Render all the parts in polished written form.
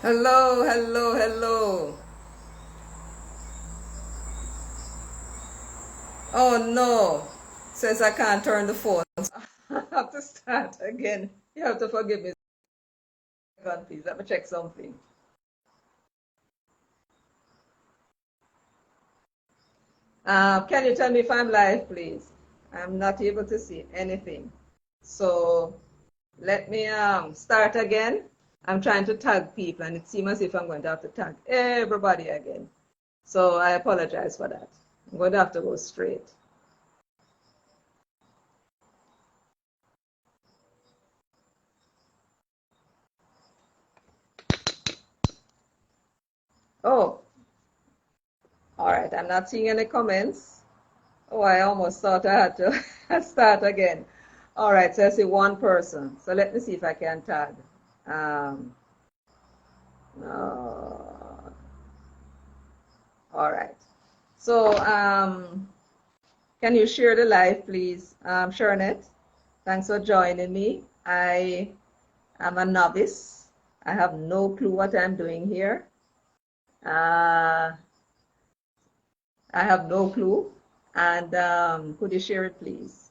Hello, hello, hello. Oh no, says I can't turn the phone. I have to start again. You have to forgive me, God, please. Let me check something. Can you tell me if I'm live, please? I'm not able to see anything. So let me start again. I'm trying to tag people, and it seems as if I'm going to have to tag everybody again. So I apologize for that. I'm going to have to go straight. Oh, all right. I'm not seeing any comments. Oh, I almost thought I had to start again. All right, so I see one person. So let me see if I can tag. Um, uh, all right. So can you share the live, please? Sharonette, thanks for joining me. I am a novice. I have no clue what I'm doing here. Uh, I have no clue. And could you share it, please?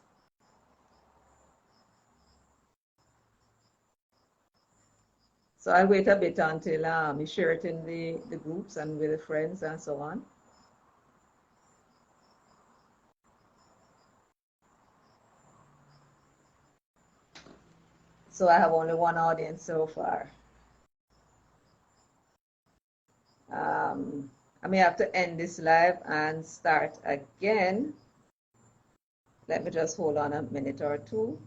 So I'll wait a bit until you share it in the groups and with the friends and so on. So I have only one audience so far. I may have to end this live and start again. Let me just hold on a minute or two.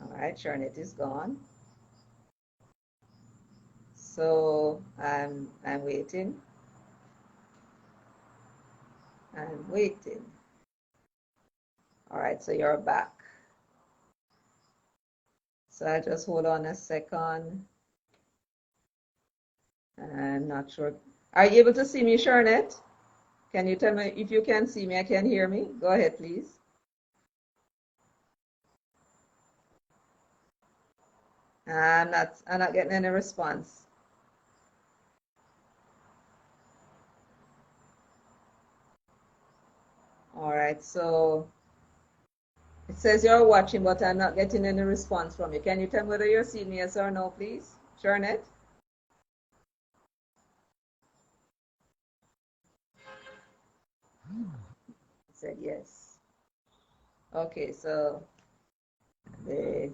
All right, Charnette is gone. So I'm waiting. I'm waiting. All right, so you're back. So I just hold on a second. I'm not sure. Are you able to see me, Charnette? Can you tell me if you can see me? I can hear me. Go ahead, please. I'm not getting any response. All right, so it says you're watching, but I'm not getting any response from you. Can you tell me whether you're seeing me, yes or no, please? Charnette? Said yes. Okay, so the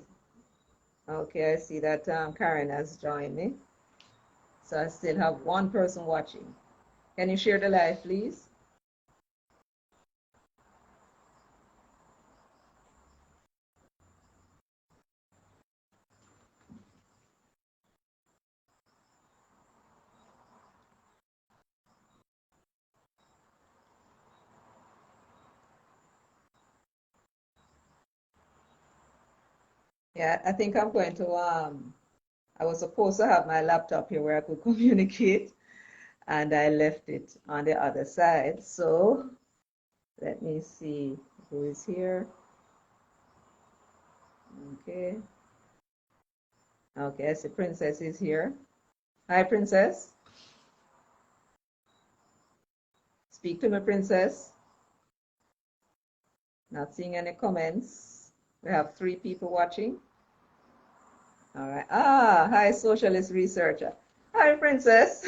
okay, I see that Karen has joined me. So I still have one person watching. Can you share the live, please? Yeah, I think I'm going to I was supposed to have my laptop here where I could communicate, and I left it on the other side. So let me see who is here. Okay. Okay, I see Princess is here. Hi, Princess. Speak to me, Princess. Not seeing any comments. We have 3 people watching. All right. Ah, hi, socialist researcher. Hi, Princess.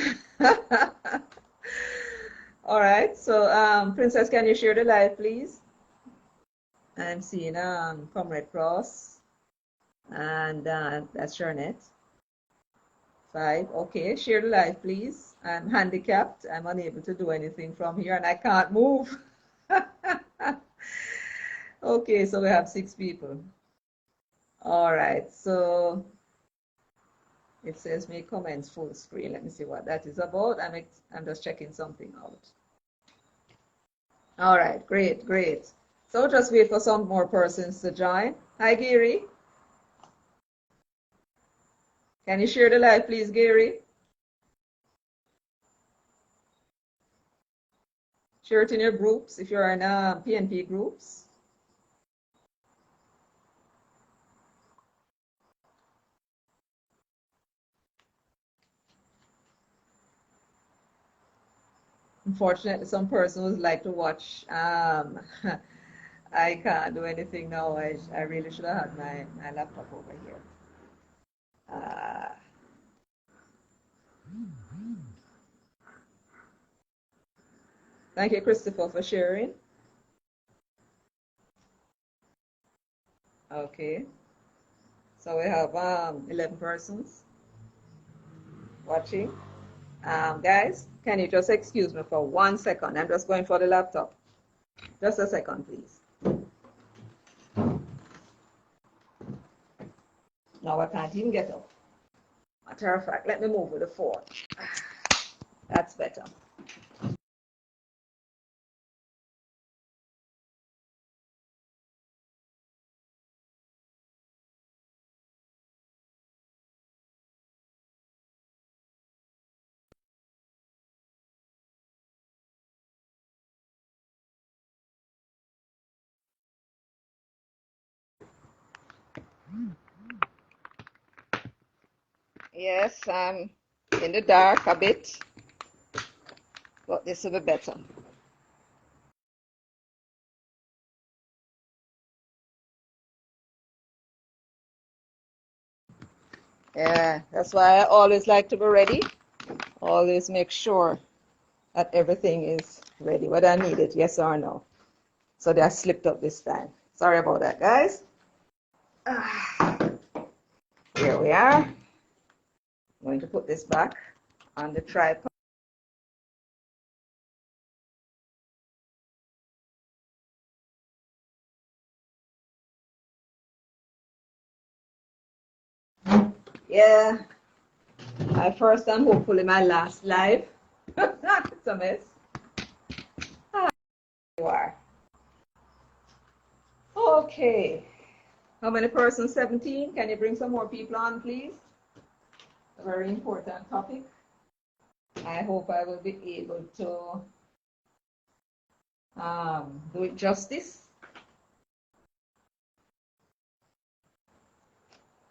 All right. So, Princess, can you share the live, please? I'm seeing Comrade Cross, and that's Charnette. 5. Okay, share the live, please. I'm handicapped. I'm unable to do anything from here, and I can't move. Okay, so we have 6 people. All right, so it says make comments full screen. Let me see what that is about. I'm just checking something out. All right, great, great. So just wait for some more persons to join. Hi, Gary. Can you share the live, please, Gary? Share it in your groups if you're in PNP groups. unfortunately, some persons like to watch. I can't do anything now. I really should have had my laptop over here. Uh, Thank you, Christopher, for sharing. Okay, so we have 11 persons watching. Guys, can you just excuse me for 1 second? I'm just going for the laptop. Just a second, please. Now I can't even get up. Matter of fact, let me move with the phone. That's better. Yes, I'm in the dark a bit, but this will be better. Yeah, that's why I always like to be ready. Always make sure that everything is ready, whether I need it, yes or no. So they slipped up this time. Sorry about that, guys. Here we are. I'm going to put this back on the tripod. Yeah, my first and hopefully my last live. It's a mess. Ah, you are. Okay. How many persons? 17? Can you bring some more people on, please? A very important topic. I hope I will be able to do it justice.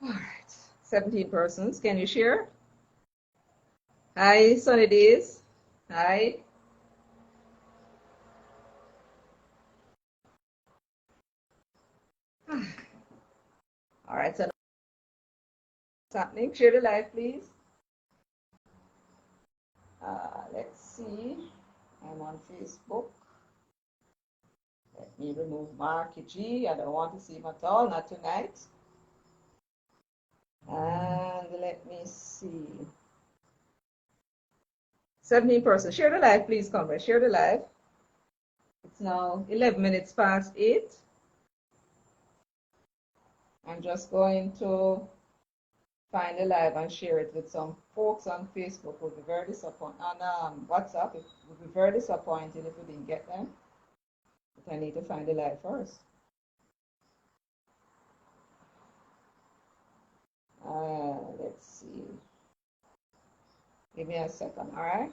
All right, 17 persons. Can you share? Hi, Sunny Days. Hi. All right, so what's happening? Share the live, please. Let's see. I'm on Facebook. Let me remove Marky G. I don't want to see him at all, not tonight. And let me see. 17 persons. Share the live, please, comrade. Share the live. It's now 11 minutes past 8. I'm just going to find the live and share it with some folks on Facebook. Would be very disappointed. On WhatsApp, it would be very disappointed if we didn't get them. But I need to find the live first. Let's see. Give me a second, all right?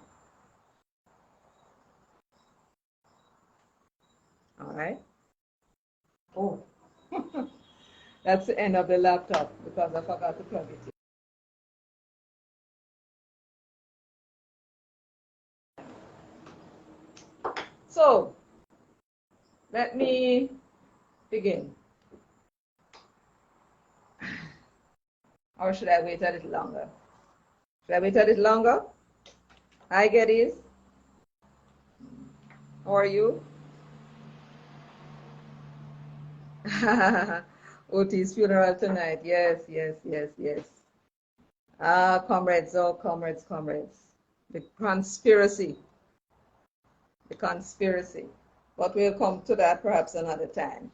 All right. Oh, that's the end of the laptop because I forgot to plug it in. So, let me begin. Or should I wait a little longer? Should I wait a little longer? Hi, Geddes. How are you? OT's funeral tonight. Yes, yes, yes, yes. Ah, comrades, oh, comrades, comrades. The conspiracy. The conspiracy. But we'll come to that perhaps another time.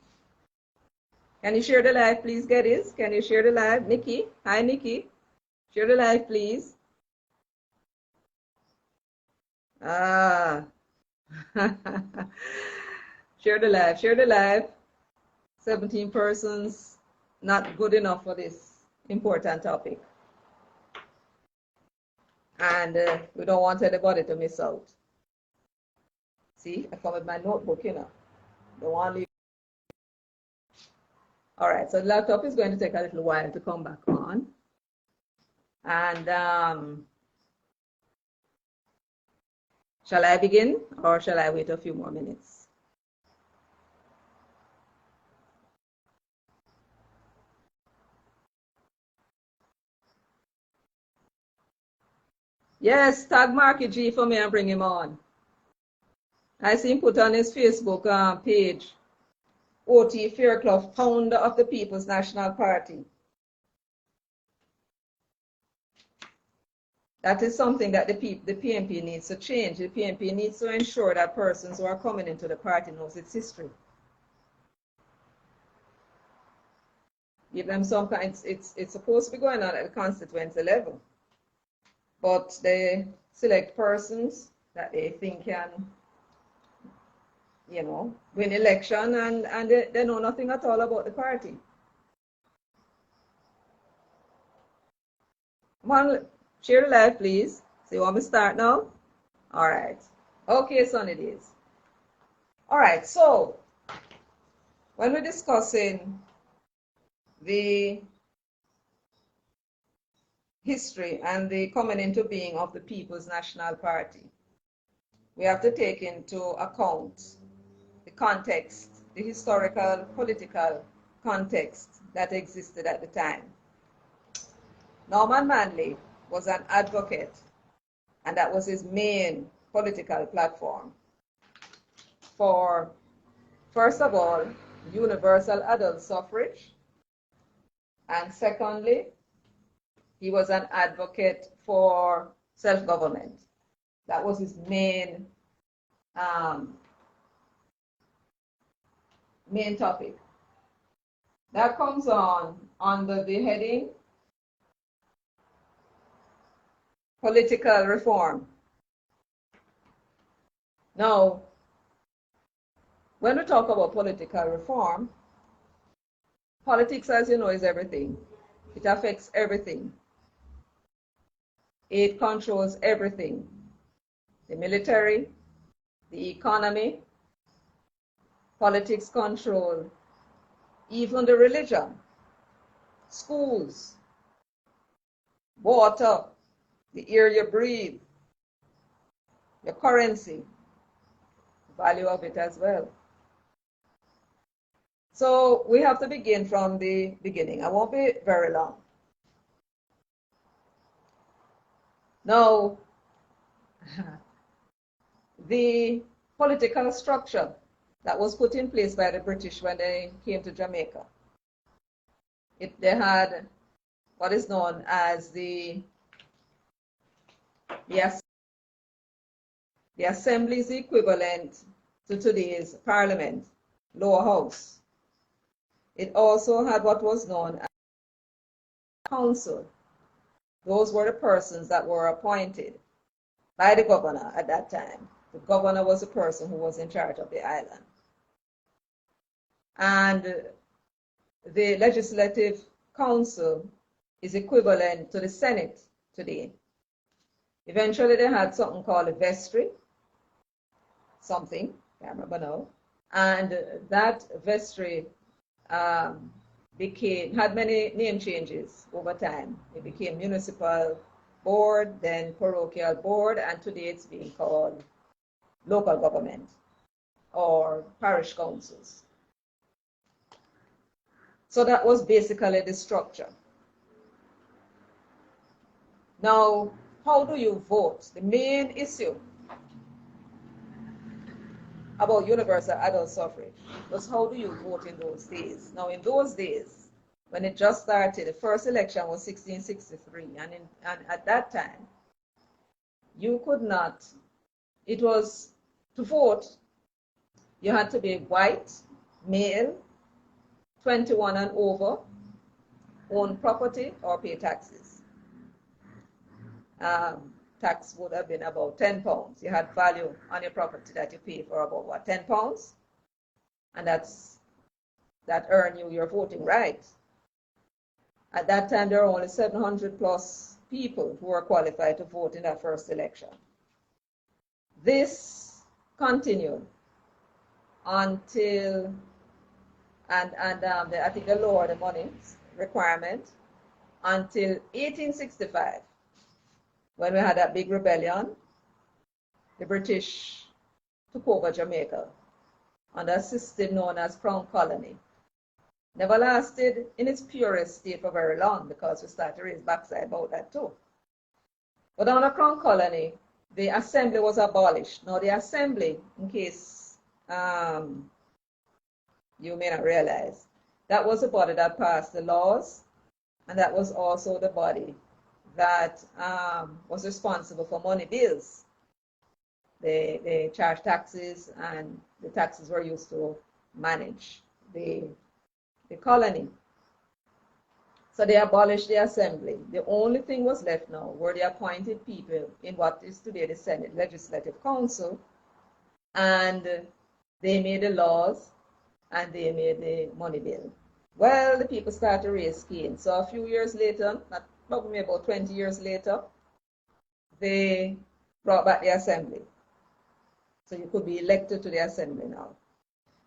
Can you share the live, please, Geddes? Can you share the live? Nikki? Hi, Nikki. Share the live, please. Ah. Share the live. Share the live. 17 persons. Not good enough for this important topic. And we don't want anybody to miss out. See, I come with my notebook, you know. Don't want to leave. All right, so the laptop is going to take a little while to come back on. And Shall I begin or shall I wait a few more minutes? Yes, tag Marky G for me and bring him on. I see him put on his Facebook page, O.T. Fairclough, founder of the People's National Party. That is something that the PNP needs to change. The PNP needs to ensure that persons who are coming into the party knows its history. Give them some kind, it's supposed to be going on at the constituency level. But they select persons that they think can, you know, win election and they know nothing at all about the party. Come on, share the live, please. So you want me to start now? All right. Okay, son, it is. All right, so when we're discussing the history and the coming into being of the People's National Party, we have to take into account the context, the historical, political context that existed at the time. Norman Manley was an advocate, and that was his main political platform for, first of all, universal adult suffrage, and secondly, he was an advocate for self-government. That was his main topic. That comes on under the heading political reform. Now, when we talk about political reform, politics, as you know, is everything. It affects everything. It controls everything. The military, the economy, politics control even the religion, schools, water, the air you breathe, your currency, the value of it as well. So we have to begin from the beginning. I won't be very long. Now, the political structure that was put in place by the British when they came to Jamaica, they had what is known as the assembly is equivalent to today's parliament, lower house. It also had what was known as council. Those were the persons that were appointed by the governor at that time. The governor was the person who was in charge of the island. And the legislative council is equivalent to the Senate today. Eventually they had something called a vestry, something, can't remember now. And that vestry had many name changes over time. It became municipal board, then parochial board, and today it's being called local government or parish councils. So that was basically the structure. Now, how do you vote? The main issue about universal adult suffrage was how do you vote in those days? Now, in those days, when it just started, the first election was 1663, and at that time, you could not, it was, to vote, you had to be white, male, 21 and over, own property, or pay taxes. Tax would have been about £10. You had value on your property that you pay for about, what, £10? And that earned you your voting rights. At that time, there were only 700 plus people who were qualified to vote in that first election. This continued until, I think they lowered the money requirement until 1865, when we had that big rebellion, the British took over Jamaica under a system known as Crown Colony. Never lasted in its purest state for very long because we started to raise backside about that too. But under Crown Colony, the assembly was abolished. Now the assembly, in case you may not realize, that was the body that passed the laws, and that was also the body that was responsible for money bills. They charged taxes, and the taxes were used to manage the colony. So they abolished the assembly. The only thing was left now were the appointed people in what is today the Senate Legislative Council, and they made the laws and they made the money bill. Well, the people started to raise cane. So a few years later, probably about 20 years later, they brought back the assembly. So you could be elected to the assembly now.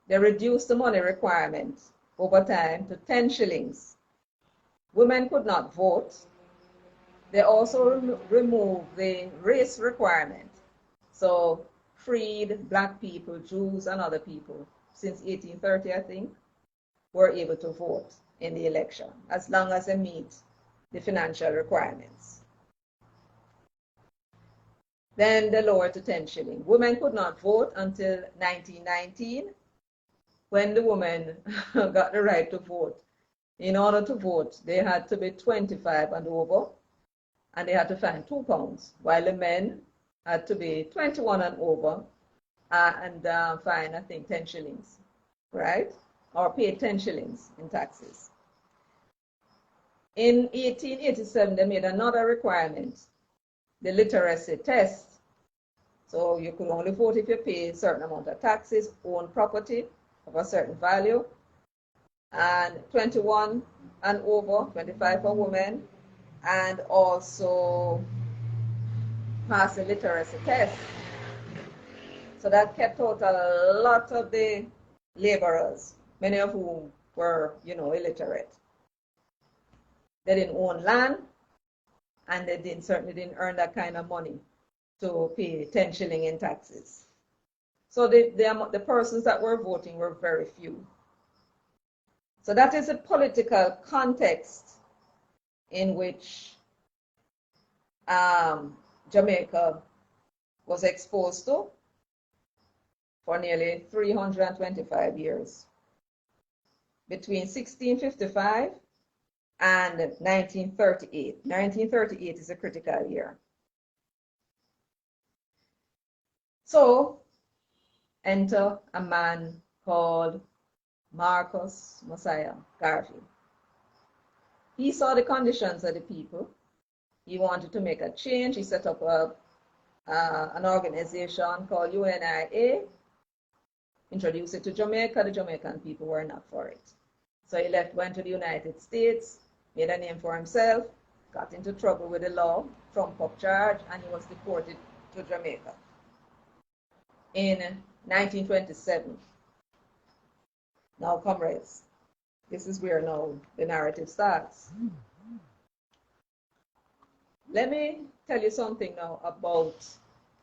They reduced the money requirement over time to 10 shillings. Women could not vote. They also removed the race requirement. So freed black people, Jews, and other people since 1830, I think, were able to vote in the election as long as they meet the financial requirements. Then they lowered to 10 shillings. Women could not vote until 1919, when the women got the right to vote. In order to vote, they had to be 25 and over, and they had to find £2, while the men had to be 21 and over and find, I think, 10 shillings, right? Or pay 10 shillings in taxes. In 1887, they made another requirement, the literacy test. So you could only vote if you pay a certain amount of taxes, own property of a certain value, and 21 and over, 25 for women, and also pass the literacy test. So that kept out a lot of the laborers, many of whom were, illiterate. They didn't own land, and they certainly didn't earn that kind of money to pay 10 shillings in taxes. So the persons that were voting were very few. So that is a political context in which Jamaica was exposed to for nearly 325 years. Between 1655 and 1938. 1938 is a critical year. So, enter a man called Marcus Mosiah Garvey. He saw the conditions of the people. He wanted to make a change. He set up an organization called UNIA, introduced it to Jamaica. The Jamaican people were not for it. So he went to the United States, made a name for himself, got into trouble with the law, trumped up charge, and he was deported to Jamaica in 1927. Now, comrades, this is where now the narrative starts. Let me tell you something now about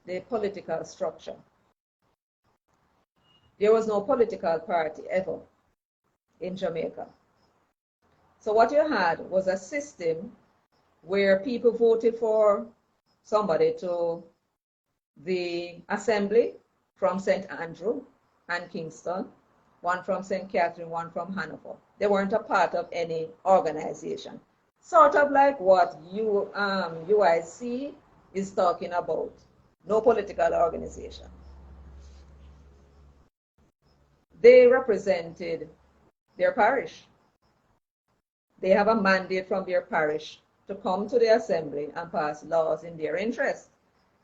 the political structure. There was no political party ever in Jamaica. So what you had was a system where people voted for somebody to the assembly from St. Andrew and Kingston, one from St. Catherine, one from Hanover. They weren't a part of any organization. Sort of like what UIC is talking about. No political organization. They represented their parish. They have a mandate from their parish to come to the assembly and pass laws in their interest.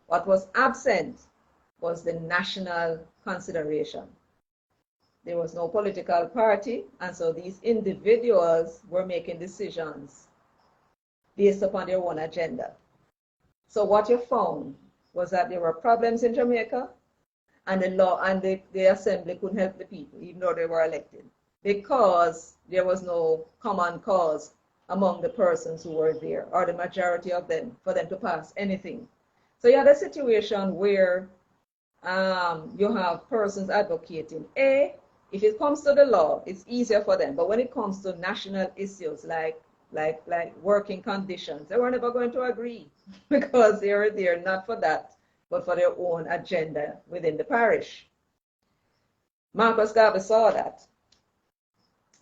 What was absent was the national consideration. There was no political party, and so these individuals were making decisions based upon their own agenda. So what you found was that there were problems in Jamaica, and the law and the assembly couldn't help the people, even though they were elected, because there was no common cause among the persons who were there, or the majority of them, for them to pass anything. So you had a situation where you have persons advocating A. If it comes to the law, it's easier for them. But when it comes to national issues like working conditions, they were never going to agree because they're there not for that, but for their own agenda within the parish. Marcus Garvey saw that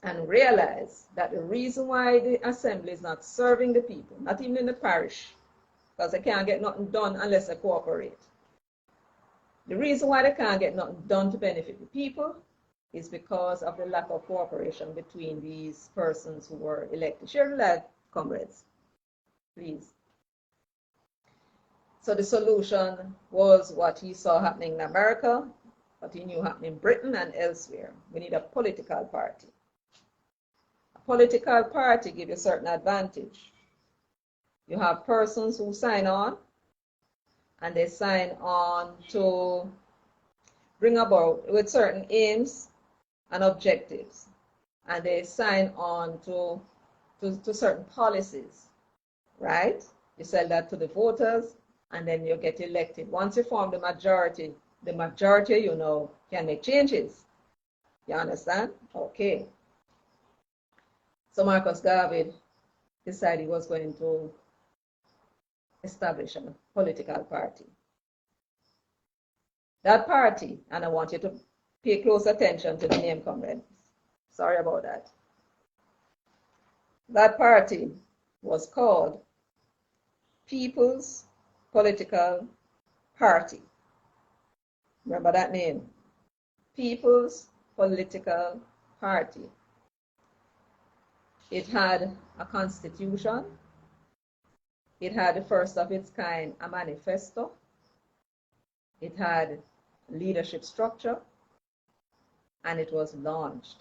and realized that the reason why the assembly is not serving the people, not even in the parish, because they can't get nothing done unless they cooperate. The reason why they can't get nothing done to benefit the people is because of the lack of cooperation between these persons who were elected. Share the light, comrades, please. So the solution was what he saw happening in America, what he knew happening in Britain and elsewhere. We need a political party. A political party gives you a certain advantage. You have persons who sign on, and they sign on to bring about with certain aims and objectives, and they sign on to certain policies, right? You sell that to the voters, and then you get elected. Once you form the majority, you know, can make changes. You understand? Okay. So Marcus Garvey decided he was going to establish a political party. That party, and I want you to pay close attention to the name, comrades. Sorry about that. That party was called People's Political Party. Remember that name? People's Political Party. It had a constitution. It had the first of its kind, a manifesto. It had leadership structure, and it was launched.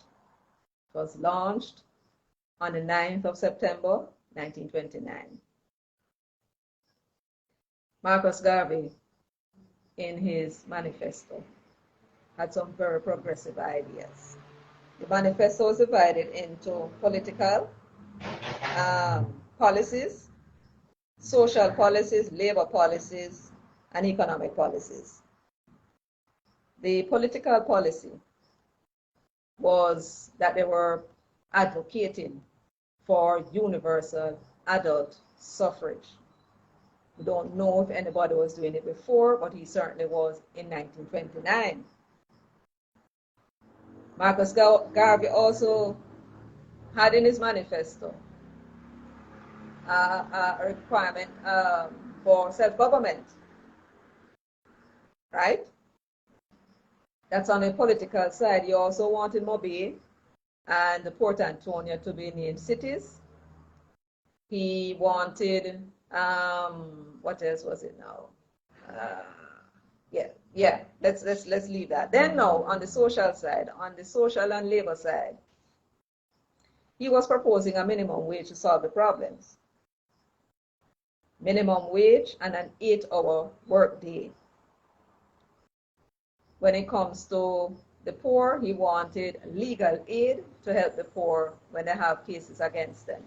It was launched on the 9th of September, 1929. Marcus Garvey, in his manifesto, had some very progressive ideas. The manifesto was divided into political policies, social policies, labor policies, and economic policies. The political policy was that they were advocating for universal adult suffrage. We don't know if anybody was doing it before, but he certainly was in 1929. Marcus Garvey also had in his manifesto a requirement for self-government, right? That's on the political side. He also wanted Mobile and Port Antonio to be named cities. He wanted, what else was it now? Yeah, let's leave that. Then now, on the social side, on the social and labor side, he was proposing a minimum wage to solve the problems. Minimum wage and an 8-hour work day. When it comes to the poor, he wanted legal aid to help the poor when they have cases against them.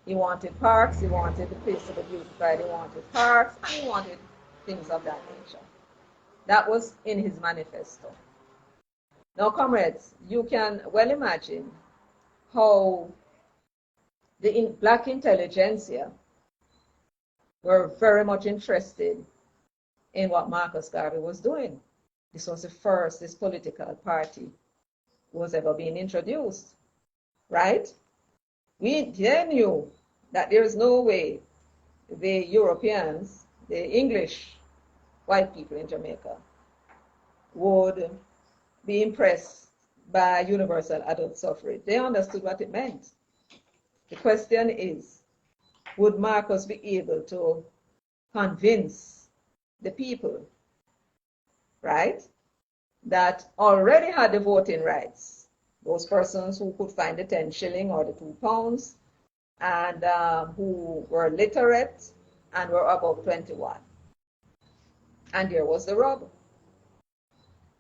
He wanted parks, he wanted the place to be beautified, he wanted parks, and he wanted things of that nature. That was in his manifesto. Now, comrades, you can well imagine how the black intelligentsia were very much interested in what Marcus Garvey was doing. This was the first this political party was ever being introduced, right? They knew that there is no way the Europeans, the English white people in Jamaica, would be impressed by universal adult suffrage. They understood what it meant. The question is, would Marcus be able to convince the people, right, that already had the voting rights, those persons who could find the 10 shilling or the 2 pounds, and who were literate and were above 21. And there was the rub.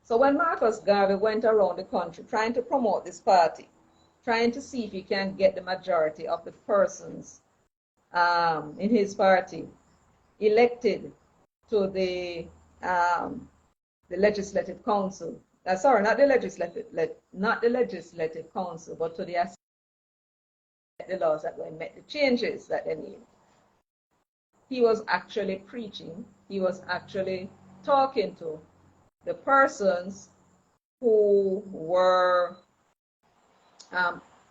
So when Marcus Garvey went around the country trying to promote this party, trying to see if he can get the majority of the persons in his party elected to the the Legislative Council. Sorry, not the Legislative Council, but to the laws that will make the changes that they need. He was actually preaching. He was actually talking to the persons who were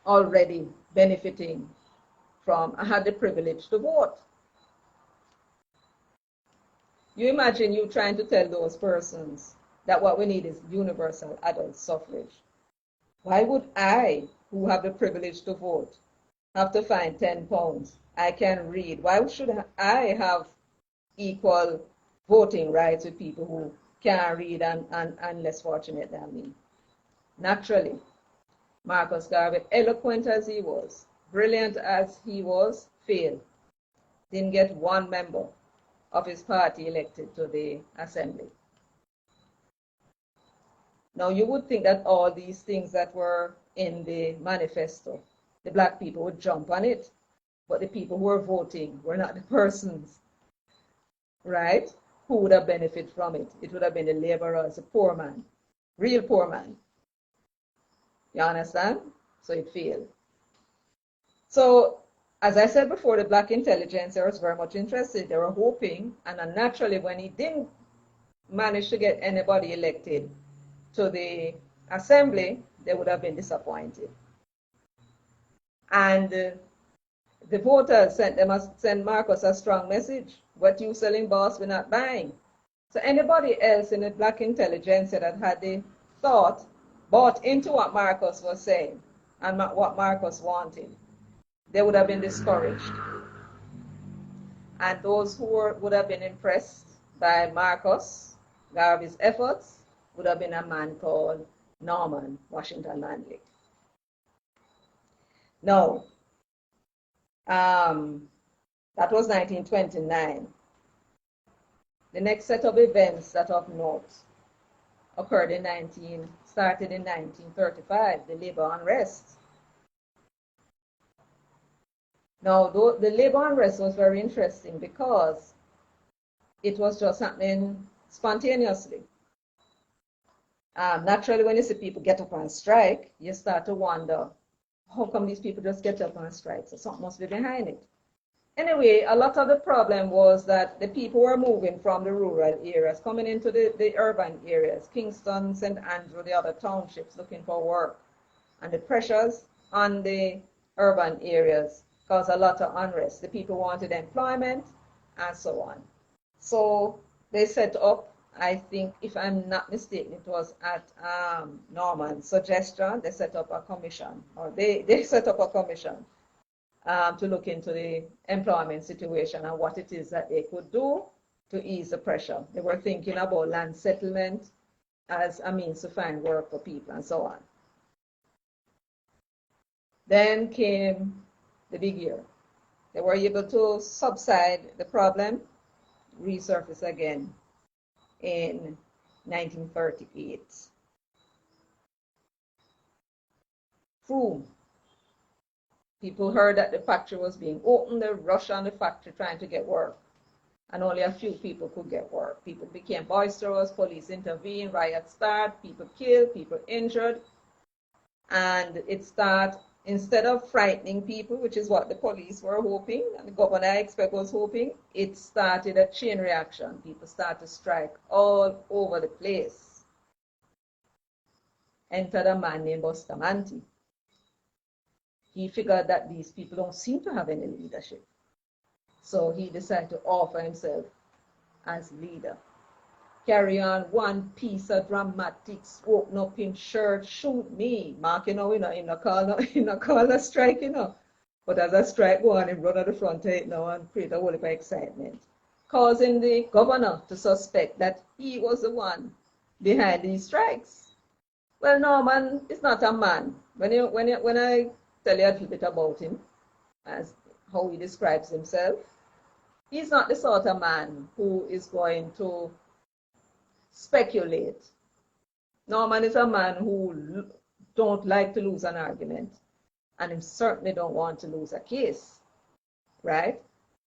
already benefiting from, had the privilege to vote. You imagine you trying to tell those persons that what we need is universal adult suffrage. Why would I, who have the privilege to vote, have to find £10? I can read. Why should I have equal voting rights with people who can't read and less fortunate than me? Naturally, Marcus Garvey, eloquent as he was, brilliant as he was, failed. Didn't get one member of his party elected to the assembly. Now, you would think that all these things that were in the manifesto, the black people would jump on it, but the people who were voting were not the persons, right, who would have benefited from it. It would have been the laborers, the poor man, real poor man. You understand? So it failed. So, as I said before, the black intelligentsia was very much interested. They were hoping, and naturally, when he didn't manage to get anybody elected to the assembly, they would have been disappointed. And the voters sent Marcus a strong message. What you selling, boss, we're not buying. So anybody else in the black intelligentsia that had the thought bought into what Marcus was saying and what Marcus wanted, they would have been discouraged. And those who would have been impressed by Marcus Garvey's efforts would have been a man called Norman Washington Manley. Now, that was 1929. The next set of events that of note occurred started in 1935, the Labor Unrest. Now, the Labor Unrest was very interesting because it was just happening spontaneously. Naturally, when you see people get up and strike, you start to wonder, how come these people just get up and strike? So something must be behind it. Anyway, a lot of the problem was that the people were moving from the rural areas, coming into the urban areas, Kingston, St. Andrew, the other townships, looking for work. And the pressures on the urban areas caused a lot of unrest. The people wanted employment and so on. So they set up, I think, if I'm not mistaken, it was at Norman's suggestion, they set up a commission, or they set up a commission to look into the employment situation and what it is that they could do to ease the pressure. They were thinking about land settlement as a means to find work for people and so on. Then came the big year. They were able to subside the problem, resurface again in 1938. Boom. People heard that the factory was being opened, they rushed on the factory trying to get work. And only a few people could get work. People became boisterous, police intervened, riots started, people killed, people injured. And it started, instead of frightening people, which is what the police were hoping, and the governor, I expect, was hoping, it started a chain reaction. People started to strike all over the place. Entered a man named Bustamante. He figured that these people don't seem to have any leadership. So he decided to offer himself as leader. Carry on one piece of dramatics, open up him shirt, shoot me. Mark, you know, in a call a strike, you know. But as a strike go on, him run at the front of it now and create a whole heap of excitement, causing the governor to suspect that he was the one behind these strikes. Well, Norman is not a man. When I tell you a little bit about him, as how he describes himself, he's not the sort of man who is going to speculate. Norman is a man who don't like to lose an argument, and he certainly don't want to lose a case, right?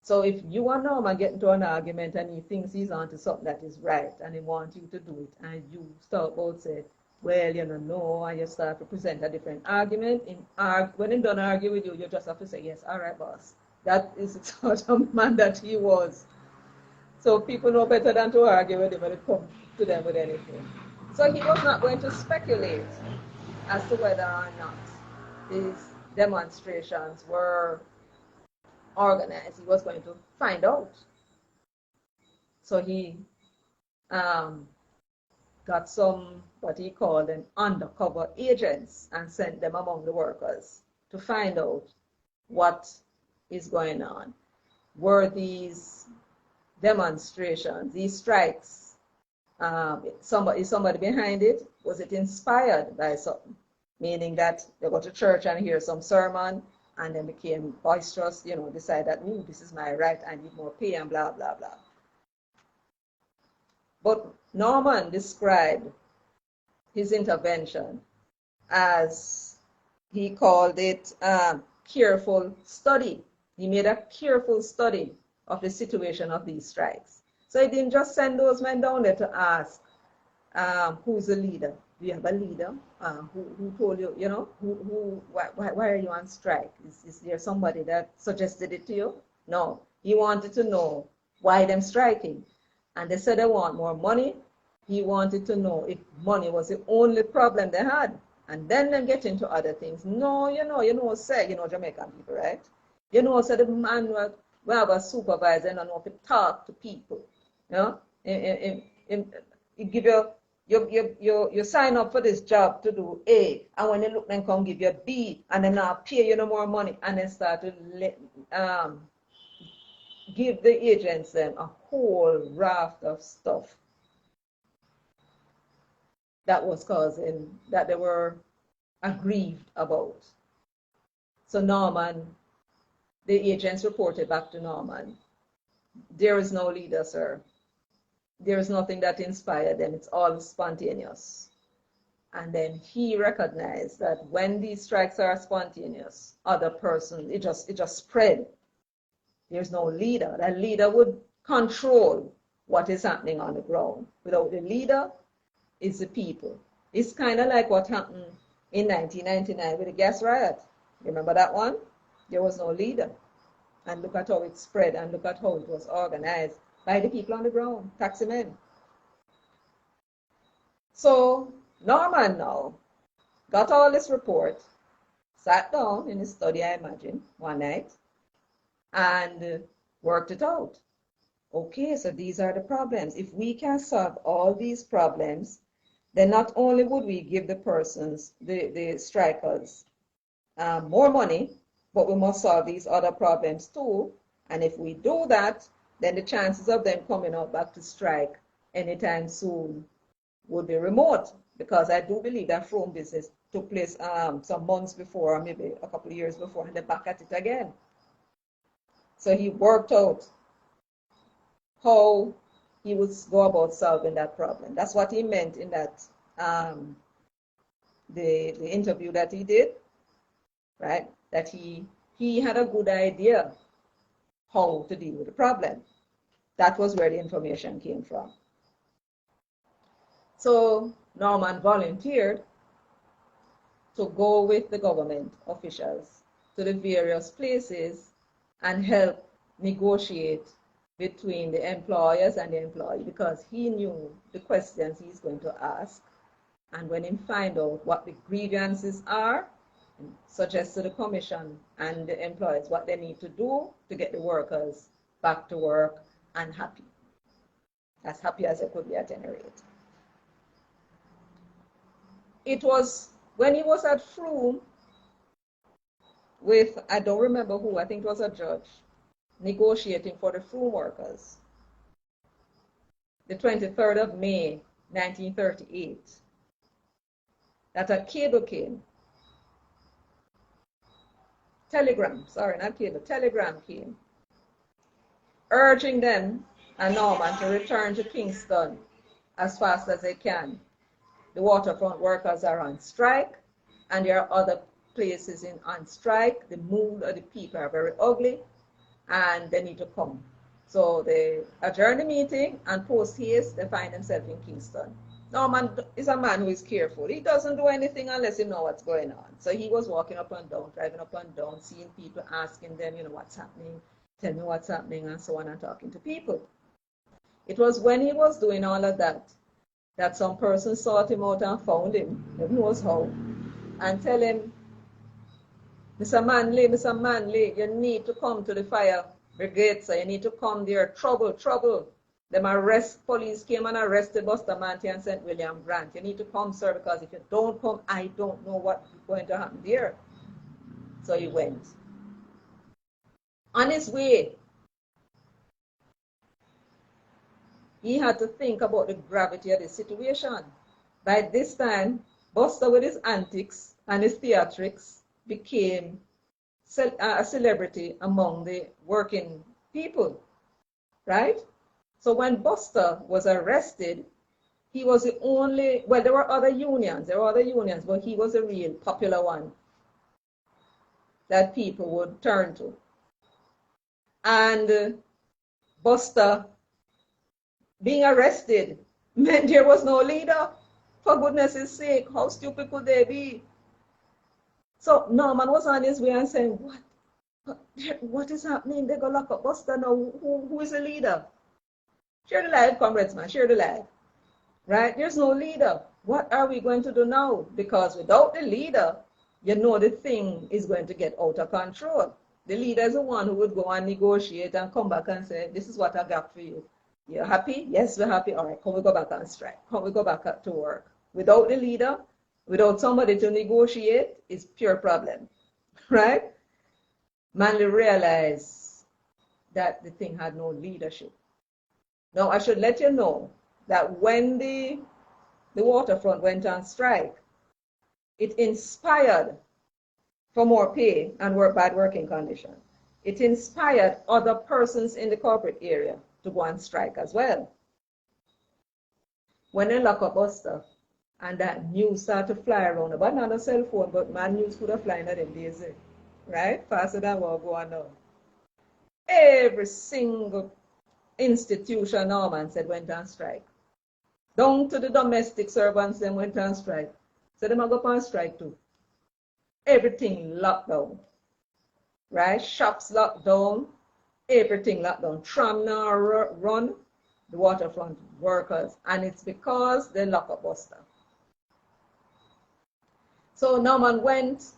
So if you and Norman get into an argument and he thinks he's onto something that is right and he wants you to do it, and you start out say, well, you know, no, and you start to present a different argument, when he done argue with you, you just have to say, yes, all right, boss. That is the sort of man that he was. So people know better than to argue with him when it comes to them with anything. So he was not going to speculate as to whether or not these demonstrations were organized. He was going to find out. So he got some, what he called an undercover agents, and sent them among the workers to find out what is going on. Were these demonstrations, these strikes, is somebody behind it? Was it inspired by something? Meaning that they go to church and hear some sermon and then became boisterous, you know, decide that, ooh, this is my right, I need more pay, and blah, blah, blah. But Norman described his intervention as, he called it careful study. He made a careful study of the situation of these strikes. So he didn't just send those men down there to ask, who's the leader? Do you have a leader? Who told you, you know, why are you on strike? Is there somebody that suggested it to you? No, he wanted to know why them striking. And they said they want more money. He wanted to know if money was the only problem they had. And then they get into other things. No, you know, say, you know, Jamaican people, right? You know, so the man will have a supervisor and know if to talk to people. You know, he give you sign up for this job to do A, and when they look, then come give you B, and then now pay you no more money, and then start to give the agents them a whole raft of stuff that was causing, that they were aggrieved about. So Norman, the agents reported back to Norman, there is no leader, sir. There is nothing that inspired them. It's all spontaneous. And then he recognized that when these strikes are spontaneous, other persons, it just spread. There's no leader. That leader would control what is happening on the ground. Without the leader, it's the people. It's kind of like what happened in 1999 with the gas riot. Remember that one? There was no leader. And look at how it spread, and look at how it was organized by the people on the ground, taxi men. So Norman now got all this report, sat down in his study, I imagine, one night, and worked it out. Okay, so these are the problems. If we can solve all these problems, then not only would we give the persons, the strikers, more money, but we must solve these other problems too. And if we do that, then the chances of them coming out back to strike anytime soon would be remote, because I do believe that Frome business took place some months before, or maybe a couple of years before, and they're back at it again. So he worked out how he would go about solving that problem. That's what he meant in that the interview that he did, right? That he had a good idea how to deal with the problem. That was where the information came from. So Norman volunteered to go with the government officials to the various places and help negotiate between the employers and the employee, because he knew the questions he's going to ask. And when he find out what the grievances are, suggest to the commission and the employers what they need to do to get the workers back to work and happy, as happy as they could be at any rate. It was when he was at Frome with, I don't remember who, I think it was a judge, negotiating for the Frome workers, the 23rd of May, 1938, that a cable came. Telegram came, urging them and Norman to return to Kingston as fast as they can. The waterfront workers are on strike, and there are other places on strike. The mood of the people are very ugly, and they need to come. So they adjourn the meeting, and post haste, they find themselves in Kingston. Norman is a man who is careful. He doesn't do anything unless he knows what's going on. So he was walking up and down, driving up and down, seeing people, asking them, what's happening, tell me what's happening, and so on, and talking to people. It was when he was doing all of that that some person sought him out and found him, who knows how, and tell him, Mr. Manley, you need to come to the fire brigade, sir. You need to come there. Trouble, trouble. Police came and arrested Bustamante and St. William Grant. You need to come, sir, because if you don't come, I don't know what's going to happen there. So he went. On his way, he had to think about the gravity of the situation. By this time, Buster, with his antics and his theatrics, became a celebrity among the working people, right? So when Buster was arrested, he was the only, well, there were other unions, but he was a real popular one that people would turn to. And Buster being arrested meant there was no leader. For goodness' sake, how stupid could they be? So Norman was on his way and saying, what is happening? They're going to lock up Buster now. Who is the leader? Share the life, comrades, man. Share the life. Right? There's no leader. What are we going to do now? Because without the leader, the thing is going to get out of control. The leader is the one who would go and negotiate and come back and say, this is what I got for you. You're happy? Yes, we're happy. All right, come we go back on strike. Come we go back to work. Without the leader, without somebody to negotiate, it's pure problem, right? Manley realized that the thing had no leadership. Now, I should let you know that when the waterfront went on strike, it inspired for more pay and bad working conditions. It inspired other persons in the corporate area to go on strike as well. When they lock up Buster, and that news started to fly around, but not a cell phone, but man news could have flying at them days, right? Faster than what going on. Every single institution, Norman said, went on strike. Down to the domestic servants, them went on strike. So they might go on strike too. Everything locked down, right? Shops locked down, everything locked down. Tram now run, the waterfront workers, and it's because they lock up Buster. So Norman went,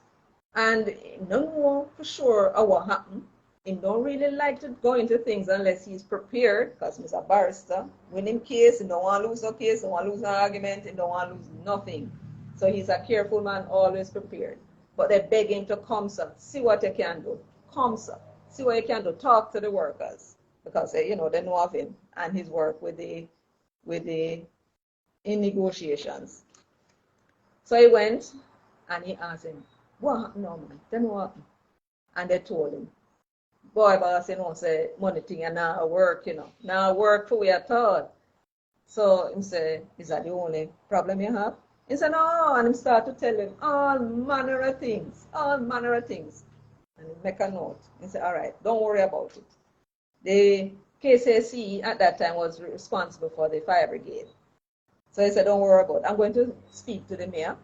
and he don't know for sure what happened. He don't really like to go into things unless he's prepared, because he's a barrister. Winning case, he don't want to lose no case, he don't want to lose an argument, he don't want to lose nothing. So he's a careful man, always prepared. But they beg him to come, sir, see what you can do. Come, sir, see what you can do. Talk to the workers, because they know of him and his work in negotiations. So he went and he asked him, what happened, Norman? Tell me what happened. And they told him, boy, boss, say money thing and now work, now work for we at all. So he said, is that the only problem you have? He said, no, and he started to tell him all manner of things. And he make a note. He said, all right, don't worry about it. The KCC at that time was responsible for the fire brigade. So he said, don't worry about it. I'm going to speak to the mayor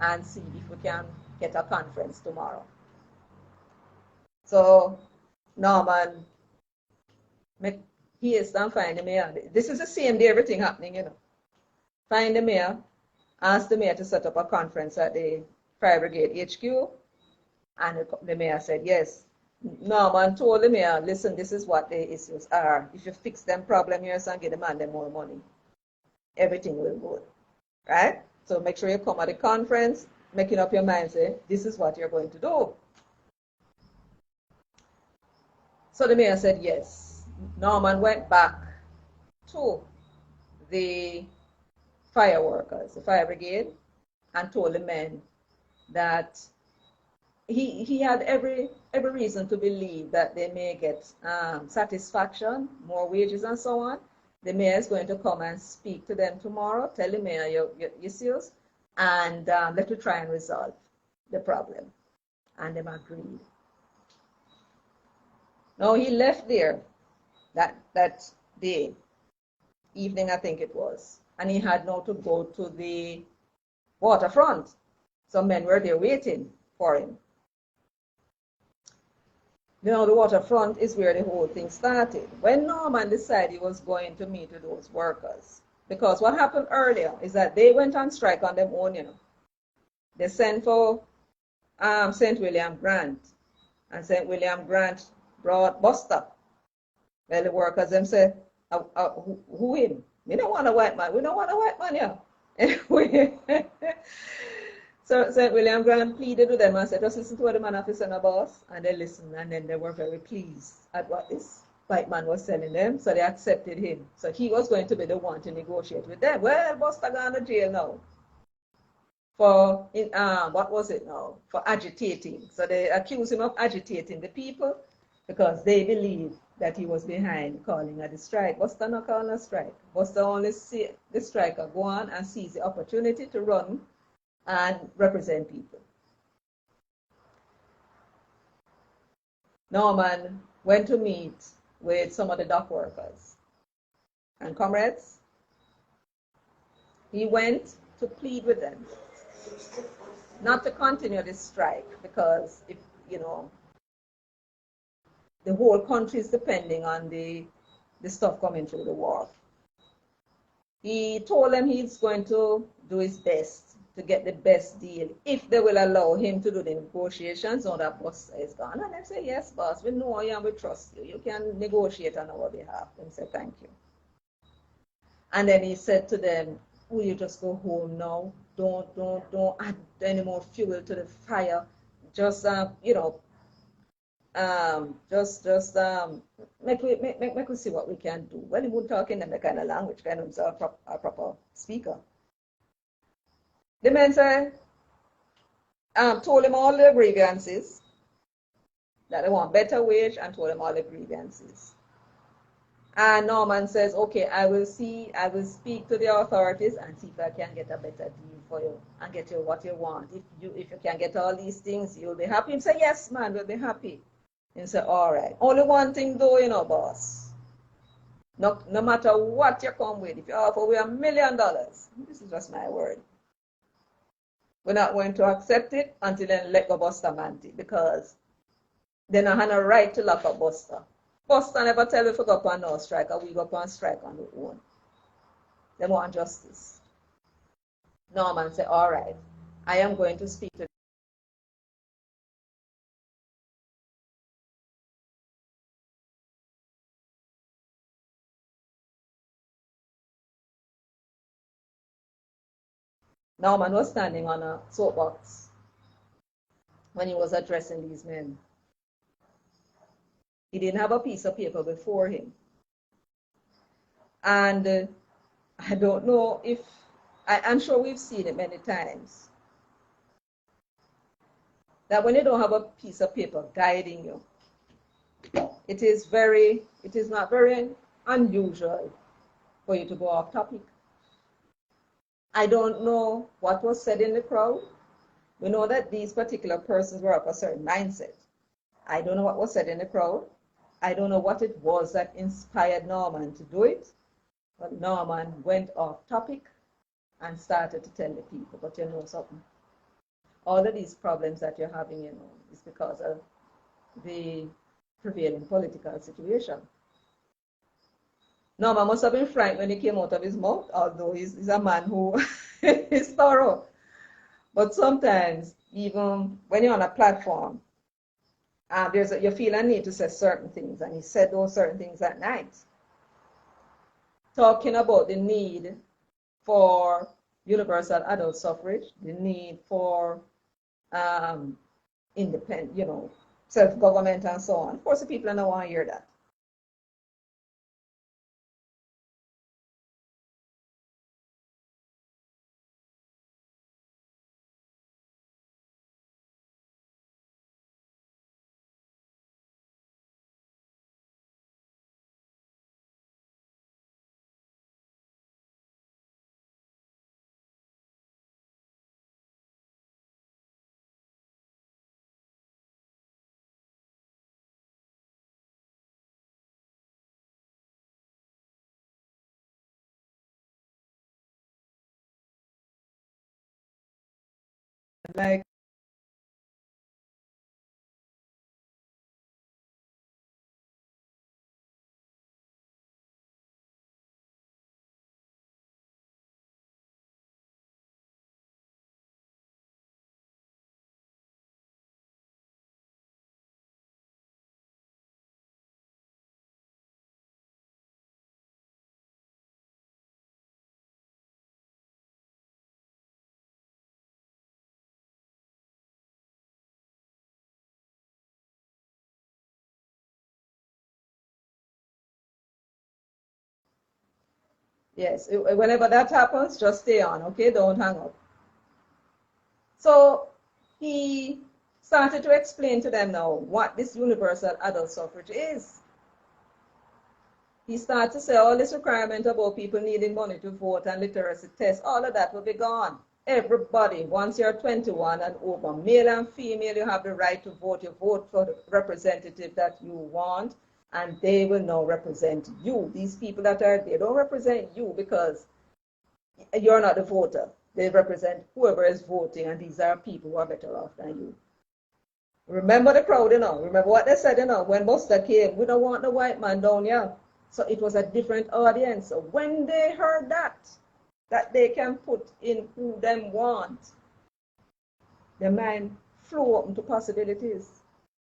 and see if we can get a conference tomorrow. So Norman make haste and find the mayor. This is the same day everything happening, Find the mayor, ask the mayor to set up a conference at the fire brigade HQ, and the mayor said yes. Norman told the mayor, listen, this is what the issues are. If you fix them problem here and give the man them more money, everything will go good, right? So make sure you come at the conference, making up your mind, say, this is what you're going to do. So the mayor said yes. Norman went back to the fire workers, the fire brigade, and told the men that he had every reason to believe that they may get satisfaction, more wages and so on. The mayor is going to come and speak to them tomorrow, tell the mayor your issues, and let us try and resolve the problem. And they agreed. Now he left there that day, evening I think it was, and he had now to go to the waterfront. Some men were there waiting for him. You know, the waterfront is where the whole thing started. When Norman decided he was going to meet with those workers, because what happened earlier is that they went on strike on their own, you know. They sent for St. William Grant, and St. William Grant brought Buster. Well, the workers them say, who him? We don't want a white man. We don't want a white man here. Anyway, so St. William Grant pleaded with them and said, just listen to what the man have to say, boss. And they listened, and then they were very pleased at what this white man was telling them, so they accepted him. So he was going to be the one to negotiate with them. Well, Buster gone to jail now for, what was it now? For agitating. So they accused him of agitating the people because they believe that he was behind calling at the strike. Buster not calling a strike. Buster only see the striker go on and seize the opportunity to run and represent people. Norman went to meet with some of the dock workers. And comrades, he went to plead with them not to continue this strike because if, you know, the whole country is depending on the stuff coming through the wharf. He told them he's going to do his best to get the best deal if they will allow him to do the negotiations on that Buster is gone. And they say, yes, boss, we know you and we trust you. You can negotiate on our behalf. And say, thank you. And then he said to them, will you just go home now? Don't add any more fuel to the fire. Just, you know, make we see what we can do. Well, he would talk in the kind of language, kind of a proper speaker. The men say, told him all the grievances, that they want better wage, and told him all the grievances. And Norman says, okay, I will speak to the authorities and see if I can get a better deal for you and get you what you want. If you can get all these things, you'll be happy. He said, yes, man, we'll be happy. And say, all right. Only one thing though, you know, boss. No matter what you come with, if you offer we $1 million, this is just my word. We're not going to accept it until then let go Buster Manty because they don't have a right to lock up Buster. Buster never tell you to go up on no strike, or we go up on strike on our own. They want justice. Norman said, all right, I am going to speak to Norman was standing on a soapbox when he was addressing these men. He didn't have a piece of paper before him. And I don't know if, I'm sure we've seen it many times, that when you don't have a piece of paper guiding you, it is not very unusual for you to go off topic. I don't know what was said in the crowd. We know that these particular persons were of a certain mindset. I don't know what was said in the crowd. I don't know what it was that inspired Norman to do it. But Norman went off topic and started to tell the people, but you know something. All of these problems that you're having, you know, is because of the prevailing political situation. Norman must have been frightened when he came out of his mouth, although he's a man who is thorough. But sometimes, even when you're on a platform, you feel a need to say certain things, and he said those certain things at night. Talking about the need for universal adult suffrage, the need for independent, you know, self-government and so on. Of course, the people don't want to hear that. Like, yes, whenever that happens, just stay on, okay? Don't hang up. So he started to explain to them now what this universal adult suffrage is. He started to say all this requirement about people needing money to vote and literacy tests, all of that will be gone. Everybody, once you're 21 and over, male and female, you have the right to vote. You vote for the representative that you want, and they will now represent you. These people that are there don't represent you because you're not the voter. They represent whoever is voting, and these are people who are better off than you. Remember the crowd, Remember what they said, when Buster came, we don't want the white man down here. So it was a different audience. So when they heard that they can put in who them want, the mind flew open to possibilities.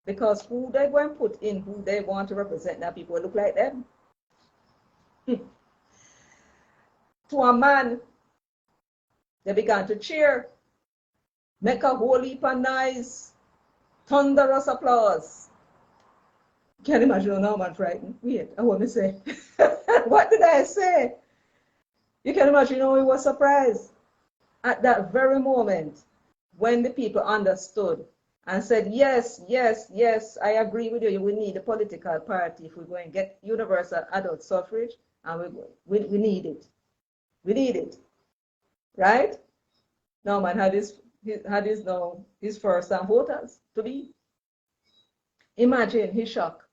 Because who they go and put in, who they want to represent, now people look like them. To a man, they began to cheer, make a whole heap of nice, thunderous applause. Can't imagine how man frightened. Wait, I want to say. What did I say? You can imagine how he was surprised at that very moment when the people understood and said, yes, yes, yes, I agree with you. We need a political party if we're going to get universal adult suffrage, and we need it. We need it. Right? Norman had his first time voters to be. Imagine his shock.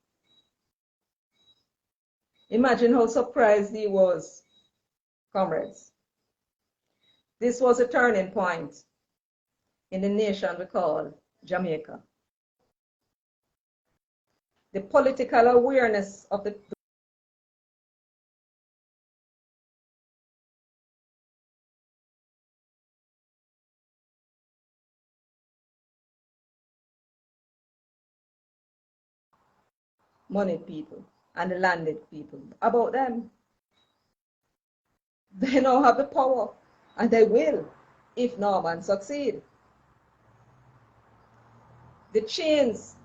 Imagine how surprised he was, comrades. This was a turning point in the nation we call Jamaica. The political awareness of the moneyed people and the landed people about them. They now have the power, and they will if Norman succeed. The chains,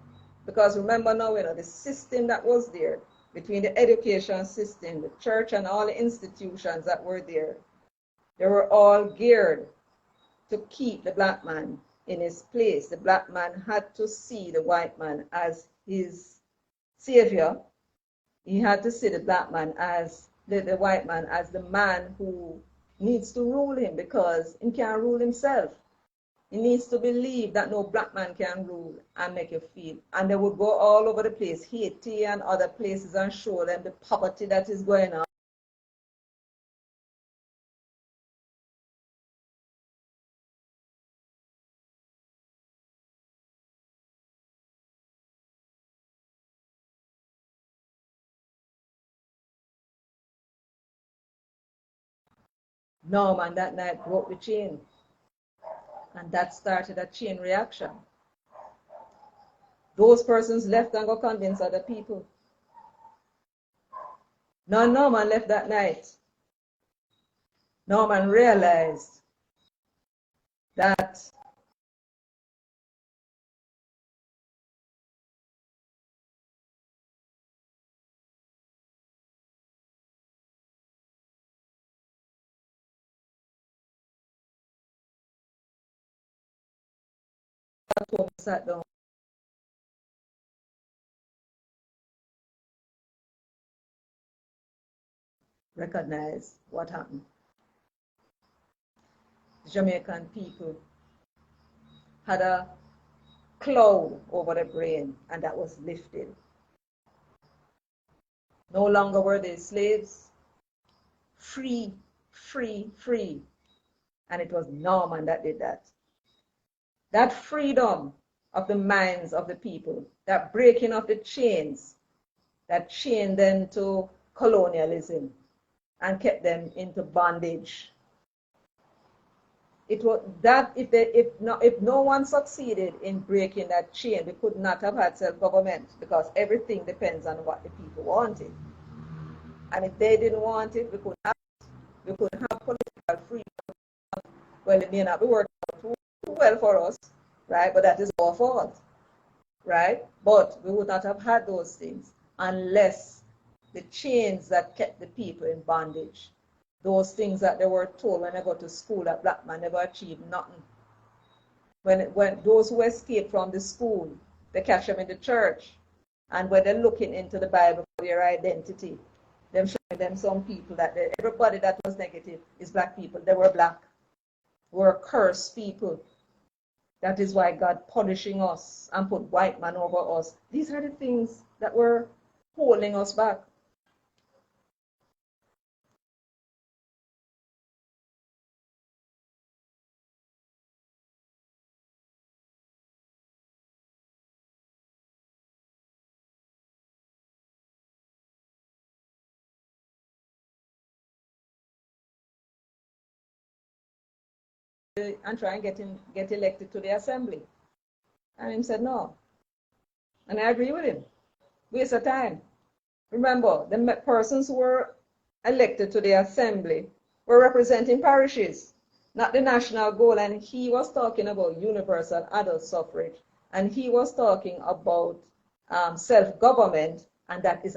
because remember now, the system that was there between the education system, the church, and all the institutions that were there, they were all geared to keep the black man in his place. The black man had to see the white man as his savior. He had to see the black man as the white man as the man who needs to rule him because he can't rule himself. He needs to believe that no black man can rule and make you feel. And they would go all over the place, Haiti and other places, and show them the poverty that is going on. Norman that night broke the chain. And that started a chain reaction. Those persons left and got convinced other people. Now Norman left that night. Norman realized that sat down. Recognize what happened. The Jamaican people had a cloud over their brain, and that was lifted. No longer were they slaves. Free, free, free. And it was Norman that did that. that freedom of the minds of the people, that breaking of the chains that chained them to colonialism and kept them into bondage. It was that if no one succeeded in breaking that chain, we could not have had self-government, because everything depends on what the people wanted. And if they didn't want it, we couldn't have political freedom. Well, it may not be working out too well for us, right? But that is our fault, right? But we would not have had those things unless the chains that kept the people in bondage, those things that they were told when they go to school that black man never achieved nothing. When those who escaped from the school, they catch them in the church, and when they're looking into the Bible for their identity, them showing them some people that everybody that was negative is black people. They were black, were cursed people. That is why God punishing us and put white man over us. These are the things that were holding us back. And try and get elected to the assembly. And he said no. And I agree with him. Waste of time. Remember, the persons who were elected to the assembly were representing parishes, not the national goal. And he was talking about universal adult suffrage. And he was talking about self-government, and that is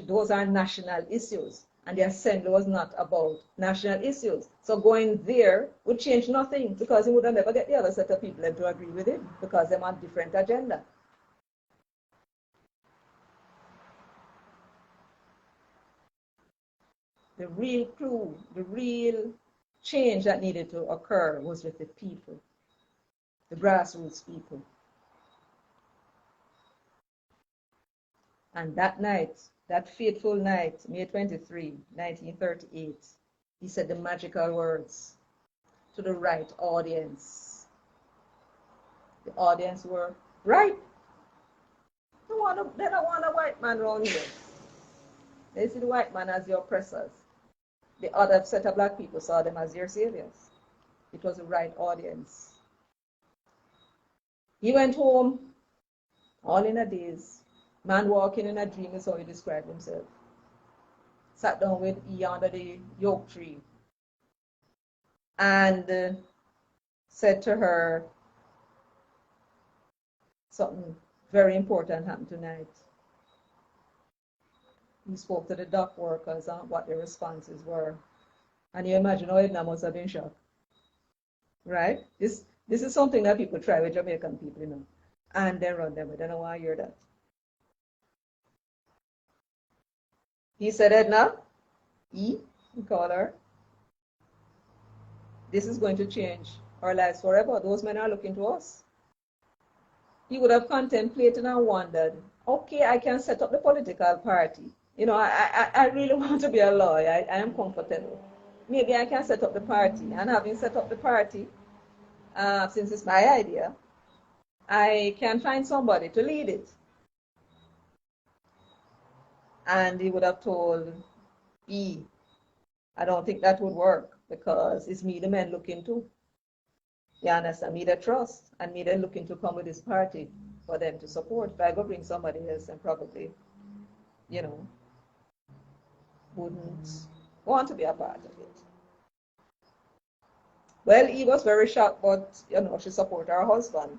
those are national issues. And the assembly was not about national issues. So going there would change nothing, because he would have never get the other set of people to agree with him, because they want different agenda. The real clue, the real change that needed to occur was with the people, the grassroots people. And that night, that fateful night, May 23, 1938, he said the magical words to the right audience. The audience were right. They don't want a white man around here. They see the white man as the oppressors. The other set of black people saw them as their saviors. It was the right audience. He went home, all in a daze. Man walking in a dream is how he described himself. Sat down with E under the oak tree and said to her, something very important happened tonight. He spoke to the dock workers on what their responses were. And you imagine how Edna must have been shocked. Right? This is something that people try with Jamaican people, you know. And they run them. They don't want to hear that. He said, Edna, E, we call her, this is going to change our lives forever. Those men are looking to us. He would have contemplated and wondered, okay, I can set up the political party. You know, I really want to be a lawyer. I am comfortable. Maybe I can set up the party. And having set up the party, since it's my idea, I can find somebody to lead it. And he would have told E, I don't think that would work, because it's me the men looking to. You understand? Me that trust, and me that looking to come with this party for them to support. If I go bring somebody else, then probably, you know, wouldn't want to be a part of it. Well, he was very shocked, but, you know, she supported her husband.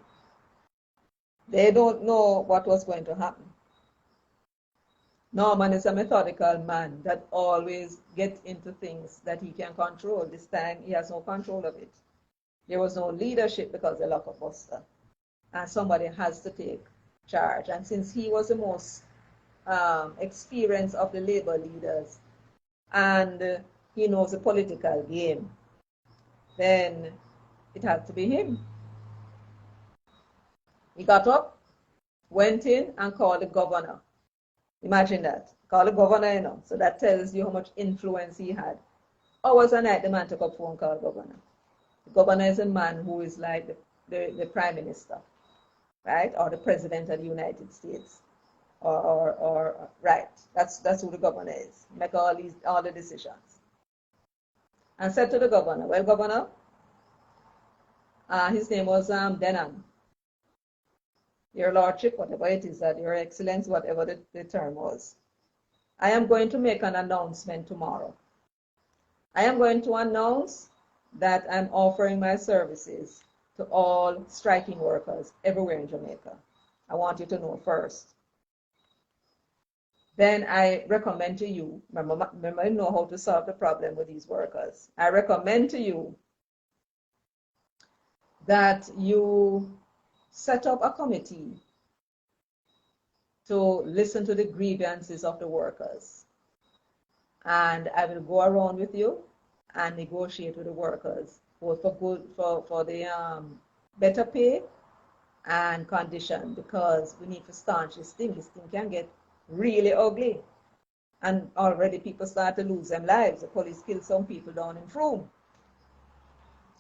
They don't know what was going to happen. Norman is a methodical man that always gets into things that he can control. This time, he has no control of it. There was no leadership because they lock up Buster. And somebody has to take charge. And since he was the most experienced of the labor leaders, and he knows the political game, then it had to be him. He got up, went in, and called the governor. Imagine that. Call the governor, you know. So that tells you how much influence he had. Hours a night, the man took up phone, called the governor. The governor is a man who is like the Prime Minister, right? Or the President of the United States. Right. That's who the governor is. Make all the decisions. And said to the governor, well, governor, his name was Denon. Your Lordship, whatever it is, that Your Excellence, whatever the term was. I am going to make an announcement tomorrow. I am going to announce that I'm offering my services to all striking workers everywhere in Jamaica. I want you to know first. Then I recommend to you, remember, you know how to solve the problem with these workers. I recommend to you that you set up a committee to listen to the grievances of the workers. And I will go around with you and negotiate with the workers, both for the better pay and condition, because we need to staunch this thing. This thing can get really ugly. And already people start to lose their lives. The police killed some people down in Frome.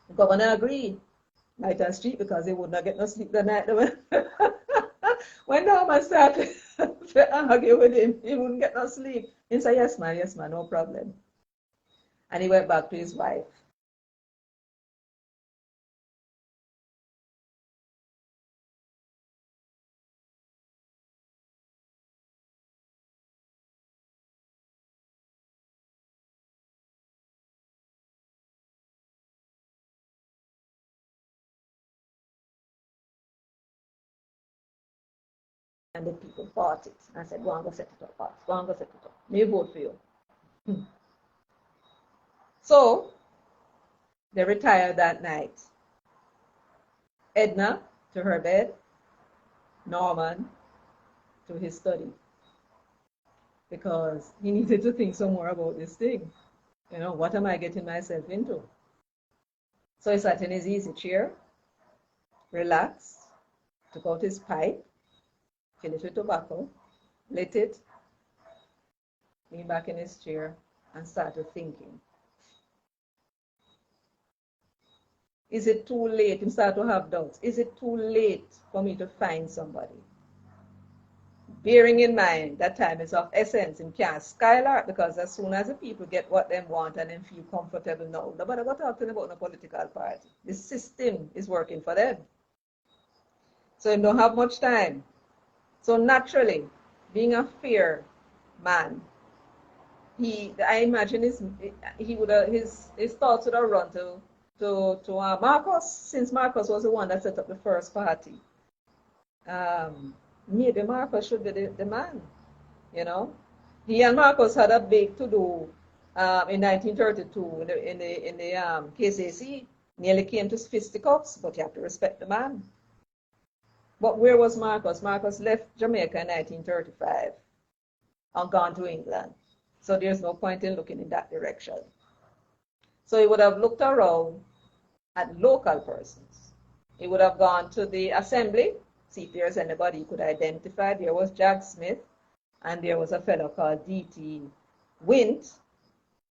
The governor agreed, night and street, because they would not get no sleep the night. When Norman started to argue with him, he wouldn't get no sleep. He said, yes, man, no problem. And he went back to his wife. And the people fought it. I said, go and go set it up, go and go set it up. Me vote for you. So, they retired that night. Edna to her bed, Norman to his study, because he needed to think some more about this thing. You know, what am I getting myself into? So he sat in his easy chair, relaxed, took out his pipe, filled it with tobacco, lit it, leaned back in his chair, and started thinking. Is it too late? He started to have doubts. Is it too late for me to find somebody? Bearing in mind that time is of essence, and can't skylark, because as soon as the people get what they want and then feel comfortable now, nobody got talking about no political party. The system is working for them. So they don't have much time. So naturally, being a fair man, I imagine his thoughts would have run to Marcus, since Marcus was the one that set up the first party. Maybe Marcus should be the man, you know. He and Marcus had a big to-do in 1932 in the KCC. Nearly came to fisticuffs, but you have to respect the man. But where was Marcus? Marcus left Jamaica in 1935 and gone to England. So there's no point in looking in that direction. So he would have looked around at local persons. He would have gone to the assembly, see if there's anybody he could identify. There was Jack Smith, and there was a fellow called D.T. Wint,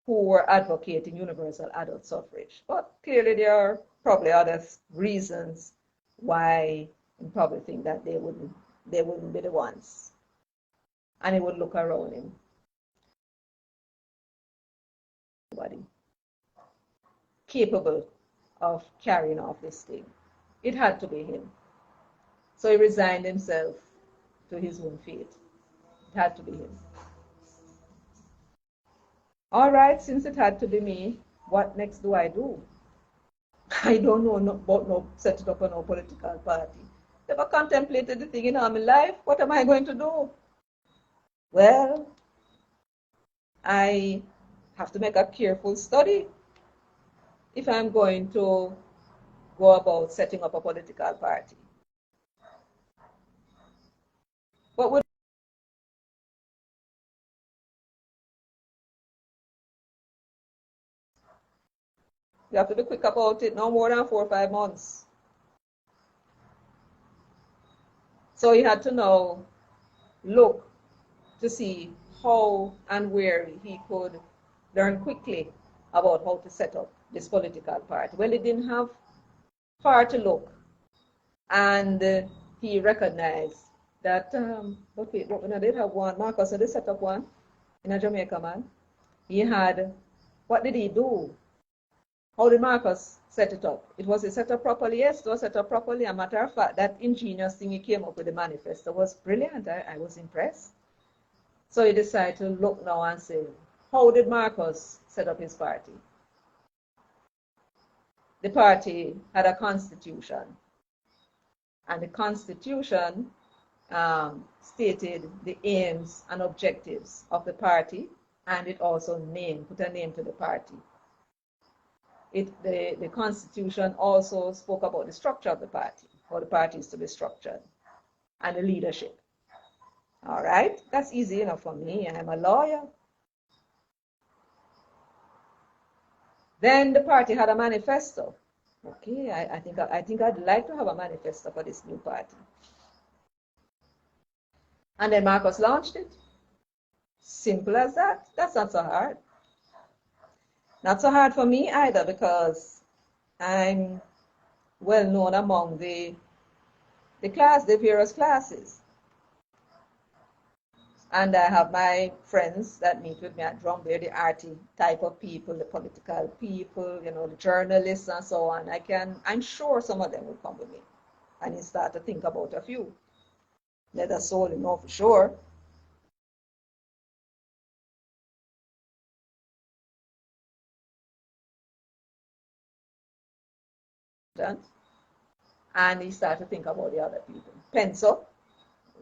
who were advocating universal adult suffrage. But clearly there are probably other reasons why you probably think that they wouldn't be the ones. And he would look around him. Nobody capable of carrying off this thing. It had to be him. So he resigned himself to his own fate. It had to be him. All right, since it had to be me, what next do I do? I don't know about setting up a no political party. Never contemplated the thing in all my life. What am I going to do? Well, I have to make a careful study if I'm going to go about setting up a political party. What would you have to be quick about it, no more than 4 or 5 months. So he had to now look to see how and where he could learn quickly about how to set up this political party. Well, he didn't have far to look. And he recognized that, but wait, what, when I did have one, Marcus, did set up one in a Jamaica, man. He had, what did he do? How did Marcus set it up? It was set up properly. Yes, it was set up properly. A matter of fact, that ingenious thing he came up with, the manifesto, was brilliant. I was impressed. So he decided to look now and say, how did Marcus set up his party? The party had a constitution, and the constitution stated the aims and objectives of the party, and it also put a name to the party. The constitution also spoke about the structure of the party, how the party is to be structured, and the leadership. All right, that's easy enough for me. I'm a lawyer. Then the party had a manifesto. Okay, I think I'd like to have a manifesto for this new party. And then Marcus launched it. Simple as that. That's not so hard. Not so hard for me either, because I'm well known among the various classes. And I have my friends that meet with me at Drumbear, the arty type of people, the political people, the journalists and so on. I'm sure some of them will come with me and you start to think about a few. Let us all know for sure. And he started to think about the other people. Penso,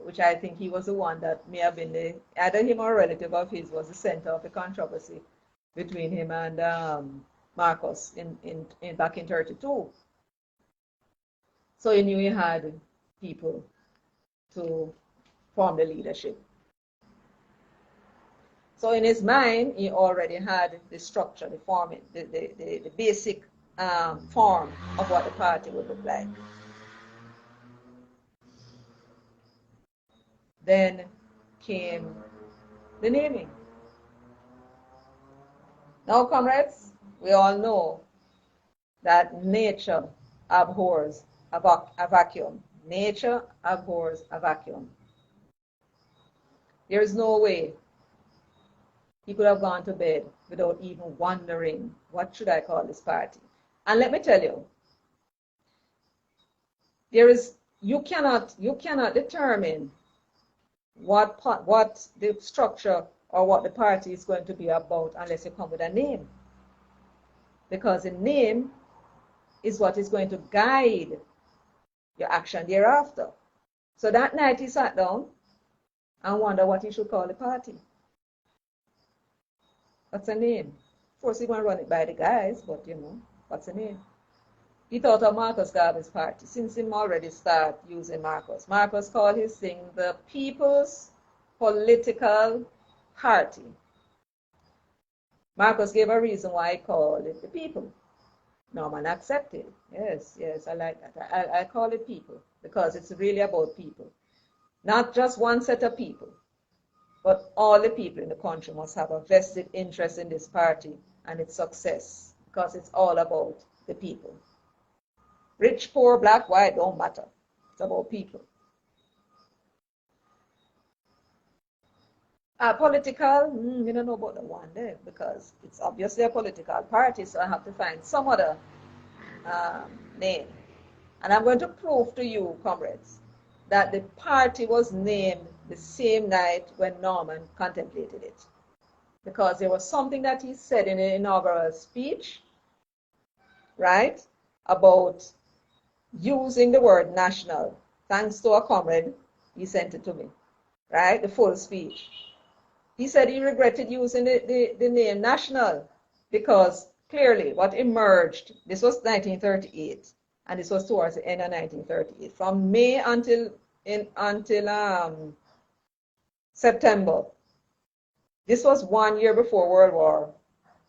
which I think he was the one that may have been either him or a relative of his was the center of the controversy between him and Marcus back in 32. So he knew he had people to form the leadership. So in his mind, he already had the structure, the basic form of what the party would look like. Then came the naming. Now, comrades, we all know that nature abhors a vacuum. Nature abhors a vacuum. There is no way he could have gone to bed without even wondering, what should I call this party? And let me tell you, you cannot determine what the structure or what the party is going to be about unless you come with a name. Because the name is what is going to guide your action thereafter. So that night he sat down and wondered what he should call the party. What's the name? Of course, he won't run it by the guys, but what's the name? He thought of Marcus Garvey's party, since him already start using Marcus. Marcus called his thing the People's Political Party. Marcus gave a reason why he called it the people. Norman accepted. Yes, I like that. I call it people because it's really about people. Not just one set of people, but all the people in the country must have a vested interest in this party and its success, because it's all about the people. Rich, poor, black, white, don't matter. It's about people. Political, we don't know about the one there, because it's obviously a political party, so I have to find some other name. And I'm going to prove to you, comrades, that the party was named the same night when Norman contemplated it. Because there was something that he said in the inaugural speech, right, about using the word national. Thanks to a comrade, he sent it to me, right, the full speech. He said he regretted using the name national because clearly what emerged, this was 1938, and this was towards the end of 1938. From May until September, this was 1 year before World War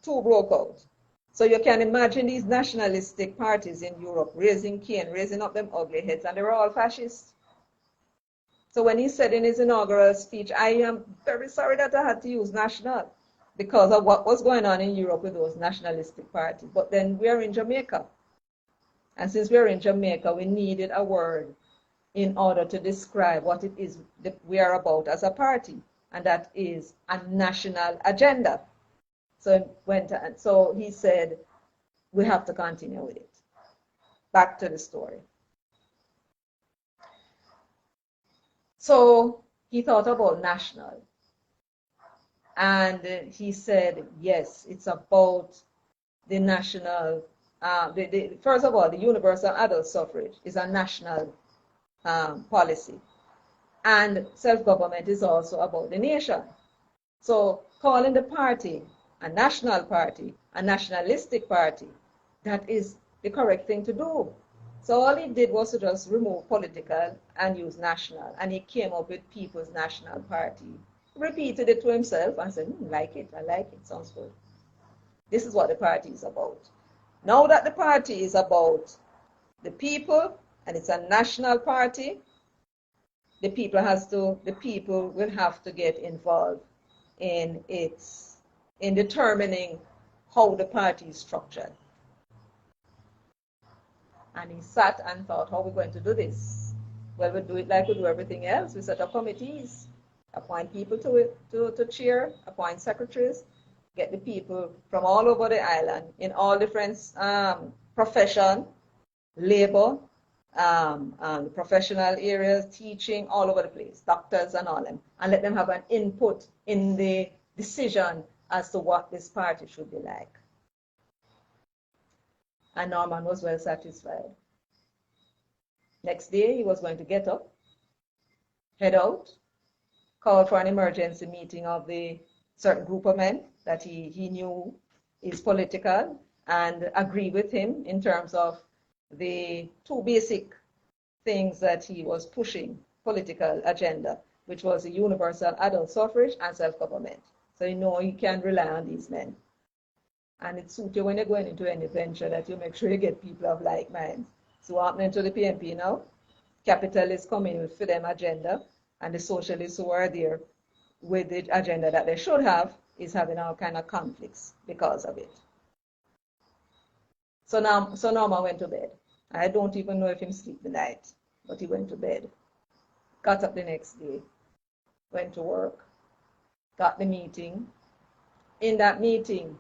II broke out. So you can imagine these nationalistic parties in Europe raising up them ugly heads, and they were all fascists. So when he said in his inaugural speech, I am very sorry that I had to use national because of what was going on in Europe with those nationalistic parties. But then we are in Jamaica. And since we're in Jamaica, we needed a word in order to describe what it is that we are about as a party, and that is a national agenda. So he said, we have to continue with it. Back to the story. So he thought about national, and he said, yes, it's about the national, first of all, the universal adult suffrage is a national policy. And self-government is also about the nation. So calling the party a national party, a nationalistic party, that is the correct thing to do. So all he did was to just remove political and use national. And he came up with People's National Party. Repeated it to himself and said, I like it, sounds good. This is what the party is about. Now that the party is about the people and it's a national party, the people will have to get involved in determining how the party is structured. And he sat and thought, how are we going to do this? Well, we do it like we do everything else. We set up committees, appoint people to chair, appoint secretaries, get the people from all over the island in all different profession, labor, the professional areas, teaching, all over the place, doctors and all them, and let them have an input in the decision as to what this party should be like. And Norman was well satisfied. Next day, he was going to get up, head out, call for an emergency meeting of the certain group of men that he knew is political, and agree with him in terms of the two basic things that he was pushing, political agenda, which was the universal adult suffrage and self-government. So you know you can rely on these men. And it suits you when you're going into any venture that you make sure you get people of like minds. So what happening to the PNP now? Capitalists come in with for them agenda, and the socialists who are there with the agenda that they should have is having all kind of conflicts because of it. So Norman went to bed. I don't even know if he slept the night, but he went to bed. Got up the next day, went to work, got the meeting. In that meeting,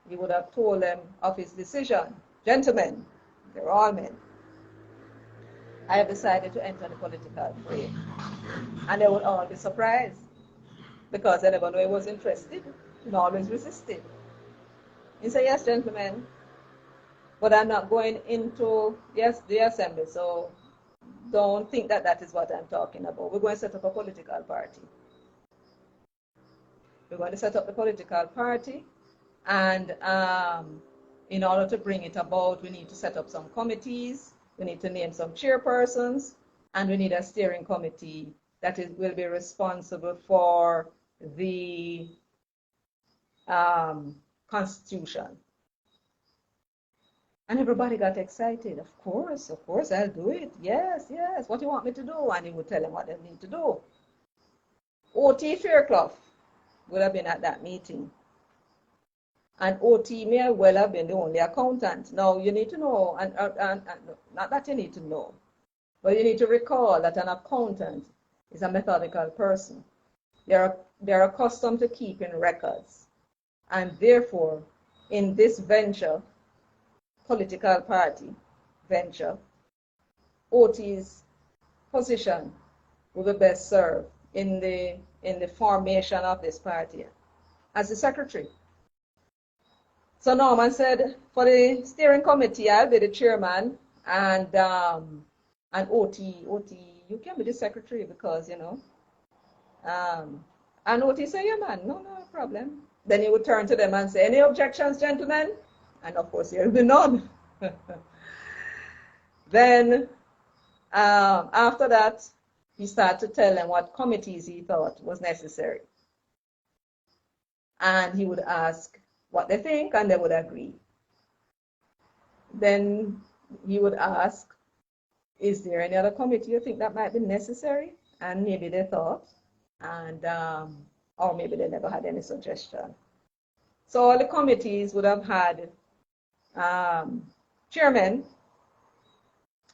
he would have told them of his decision. Gentlemen, they're all men. I have decided to enter the political fray. And they would all be surprised, because they never know he was interested and always resisted. He said, yes, gentlemen, but I'm not going into the assembly, so don't think that that is what I'm talking about. We're going to set up a political party. We're going to set up the political party, and in order to bring it about, we need to set up some committees, we need to name some chairpersons, and we need a steering committee that will be responsible for the constitution. And everybody got excited. Of course, I'll do it. Yes, what do you want me to do? And he would tell them what they need to do. O.T. Fairclough would have been at that meeting. And O.T. may well have been the only accountant. Now, you need to know, and not that you need to know, but you need to recall that an accountant is a methodical person. They're accustomed to keeping records. And therefore, in this venture, political party venture, O.T.'s position will be best served in the formation of this party as the secretary. So Norman said, for the steering committee, I'll be the chairman, and O.T., you can be the secretary because, you know. And O.T. said, yeah, man, no problem. Then he would turn to them and say, any objections, gentlemen? And of course, there will be none. Then, after that, he started to tell them what committees he thought was necessary. And he would ask what they think, and they would agree. Then he would ask, is there any other committee you think that might be necessary? And maybe they thought, and or maybe they never had any suggestion. So all the committees would have had chairmen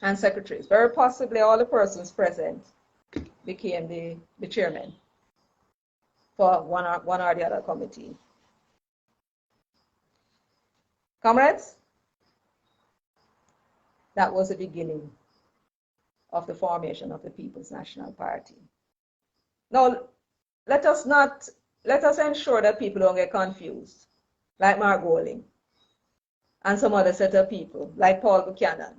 and secretaries. Very possibly all the persons present became the chairman for one or the other committee. Comrades, that was the beginning of the formation of the People's National Party. Now, let us ensure that people don't get confused, like Mark Golding and some other set of people, like Paul Buchanan.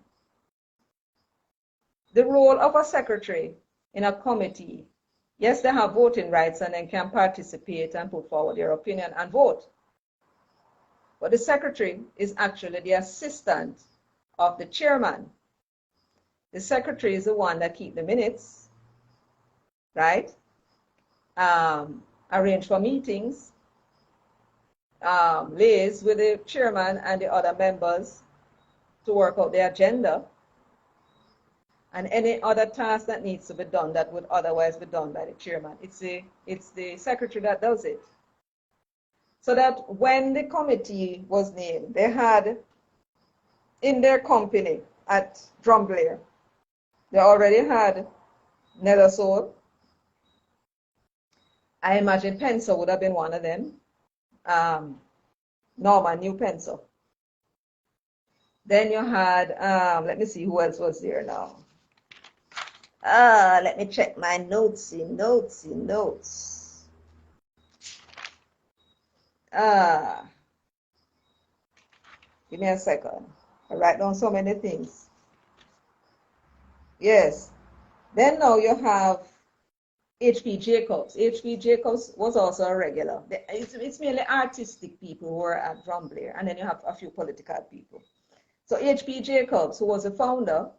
The role of a secretary in a committee, yes, they have voting rights and they can participate and put forward their opinion and vote. But the secretary is actually the assistant of the chairman. The secretary is the one that keeps the minutes, right? Arrange for meetings, liaise with the chairman and the other members to work out the agenda, and any other task that needs to be done that would otherwise be done by the chairman. It's the secretary that does it. So that when the committee was named, they had in their company at Drumblair, they already had Nelosol. I imagine Pencil would have been one of them. Norman New Pencil. Then you had, let me see who else was there now. Let me check my notes. Give me a second. I write down so many things. Yes. Then now you have H.P. Jacobs. H.P. Jacobs was also a regular. It's mainly artistic people who were at Drumblair, and then you have a few political people. So H.P. Jacobs, who was a founder,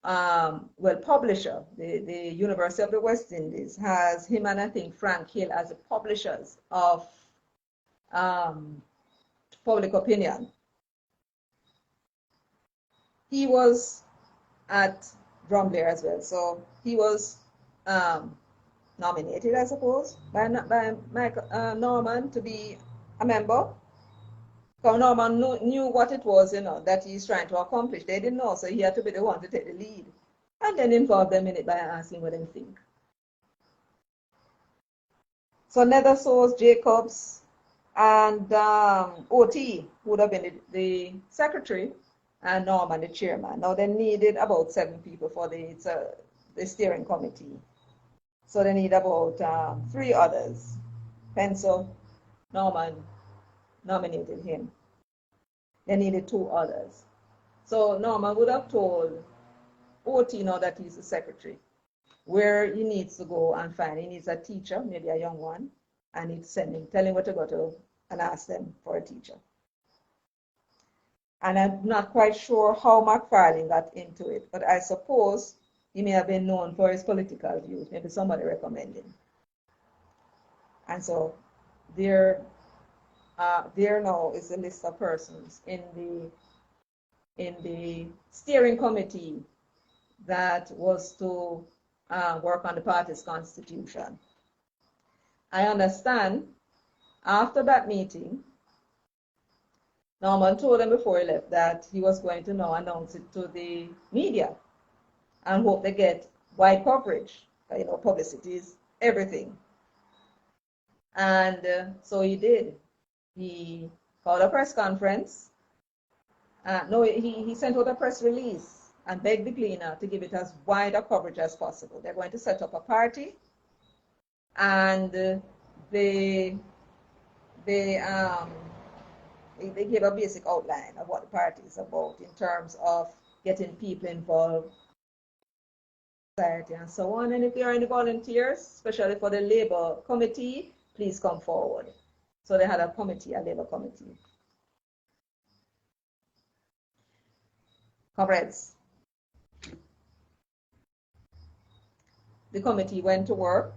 publisher, the University of the West Indies has him and I think Frank Hill as the publishers of public opinion. He was at Drumblair as well, so he was nominated, I suppose, by Norman to be a member. So Norman knew what it was, that he's trying to accomplish. They didn't know, so he had to be the one to take the lead. And then involve them in it by asking what they think. So Nethersource, Jacobs, and OT would have been the secretary, and Norman the chairman. Now they needed about 7 people for the steering committee. So they need about 3 others. Pencil, Norman nominated him. They needed 2 others. So Norman would have told OT, now that he's the secretary, where he needs to go and find. He needs a teacher, maybe a young one, and he'd send him, tell him where to go to and ask them for a teacher. And I'm not quite sure how McFarlane got into it, but I suppose he may have been known for his political views, maybe somebody recommended him. And so there now is a list of persons in the steering committee that was to work on the party's constitution. I understand after that meeting, Norman told them before he left that he was going to now announce it to the media and hope they get wide coverage. Publicity is everything. And so he did. He called a press conference. He sent out a press release and begged the Gleaner to give it as wide a coverage as possible. They're going to set up a party, and they gave a basic outline of what the party is about in terms of getting people involved, society, and so on. And if there are any volunteers, especially for the Labor Committee, please come forward. So they had a committee, a Labor Committee. Comrades, the committee went to work,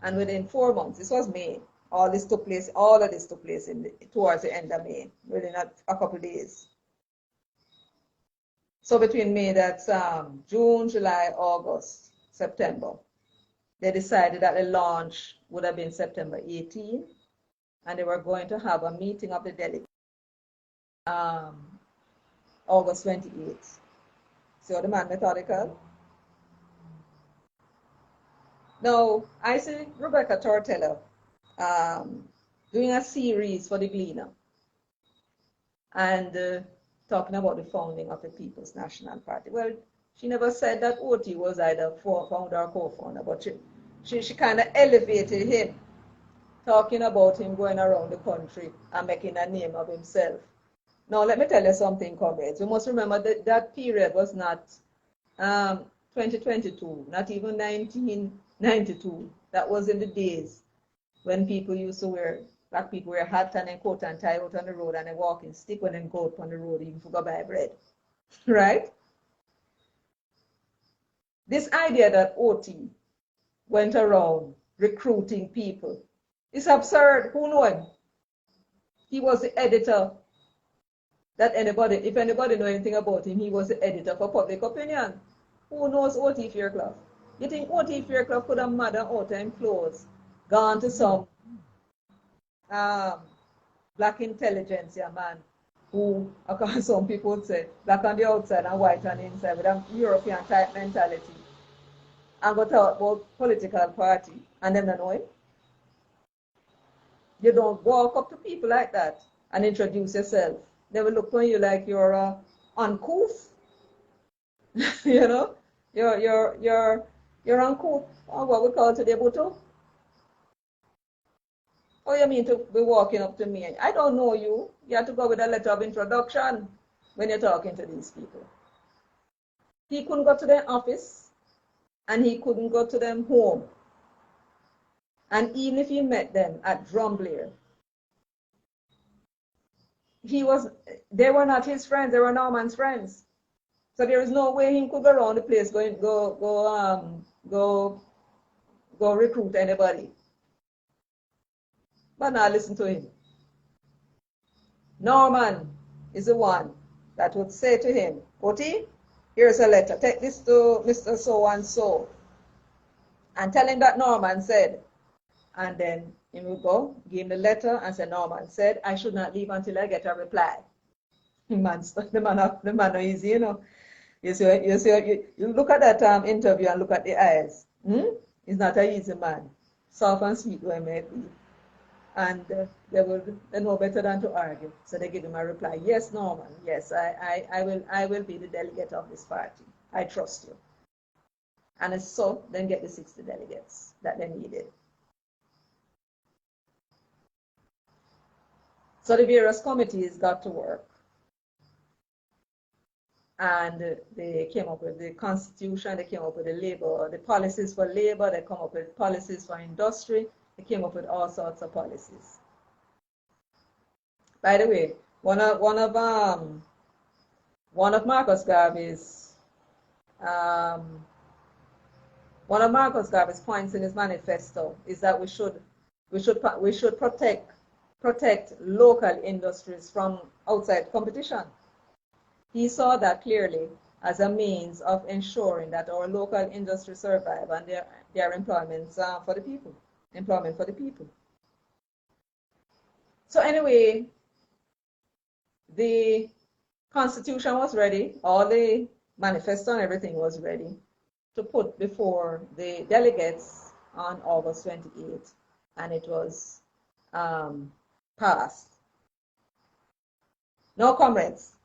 and within 4 months, this was May, all of this took place towards the end of May, within a couple of days. So between May, that's June, July, August, September, they decided that the launch would have been September 18, and they were going to have a meeting of the delegates August 28th. See how the man methodical? Now, I see Rebecca Tortella doing a series for the Gleaner and talking about the founding of the People's National Party. Well, she never said that OT was either founder or co-founder, but she kind of elevated him, talking about him going around the country and making a name of himself. Now, let me tell you something, comrades. You must remember that that period was not 2022, not even 1992. That was in the days when people used to wear, black people wear hat and a coat and tie out on the road and a walking stick when they go out on the road even for go buy bread, right? This idea that OT went around recruiting people is absurd. Who knew him? He was the editor that anybody, if anybody know anything about him, he was the editor for Public Opinion. Who knows O.T. Fairclough? You think O.T. Fairclough could have mad and out in clothes, gone to some black intelligentsia man who, according some people would say, black on the outside and white on the inside with a European type mentality, and go talk about political party and them not know him? You don't walk up to people like that and introduce yourself. They will look on you like you're uncouth. You know, you're uncouth, or what we call today, Buto. Oh, you mean to be walking up to me? I don't know you. You have to go with a letter of introduction when you're talking to these people. He couldn't go to their office, and he couldn't go to them home. And even if he met them at Drumblair, they were not his friends, they were Norman's friends. So there is no way he could go around the place go recruit anybody. But now listen to him. Norman is the one that would say to him, Oti, here's a letter. Take this to Mr. So-and-so. And tell him that Norman said. And then he would go, give him the letter and say, Norman said, I should not leave until I get a reply. The man is easy, you know. You look at that interview and look at the eyes. He's not an easy man. Soft and sweet way may be. And they know better than to argue. So they give him a reply. Yes, Norman. Yes, I will be the delegate of this party. I trust you. And so then get the 60 delegates that they needed. So the various committees got to work. And they came up with the constitution, they came up with the policies for labor, they come up with policies for industry, they came up with all sorts of policies. By the way, one of Marcus Garvey's points in his manifesto is that we should protect local industries from outside competition. He saw that clearly as a means of ensuring that our local industry survive and their employment for the people. So anyway, the Constitution was ready, all the manifesto and everything was ready to put before the delegates on August 28th, and it was passed. Now, comrades,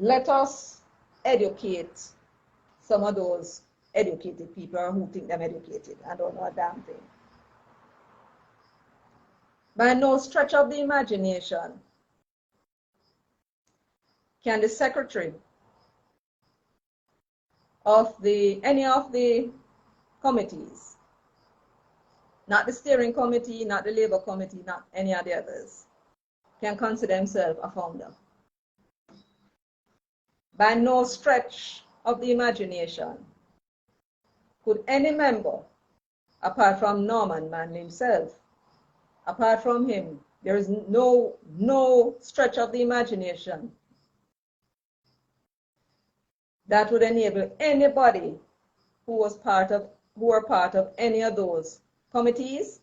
let us educate some of those educated people who think they're educated and don't know a damn thing. By no stretch of the imagination can the secretary of any of the committees, not the steering committee, not the labor committee, not any of the others, can consider himself a founder. By no stretch of the imagination could any member, apart from Norman Manley himself, apart from him, there is no stretch of the imagination that would enable anybody who were part of any of those committees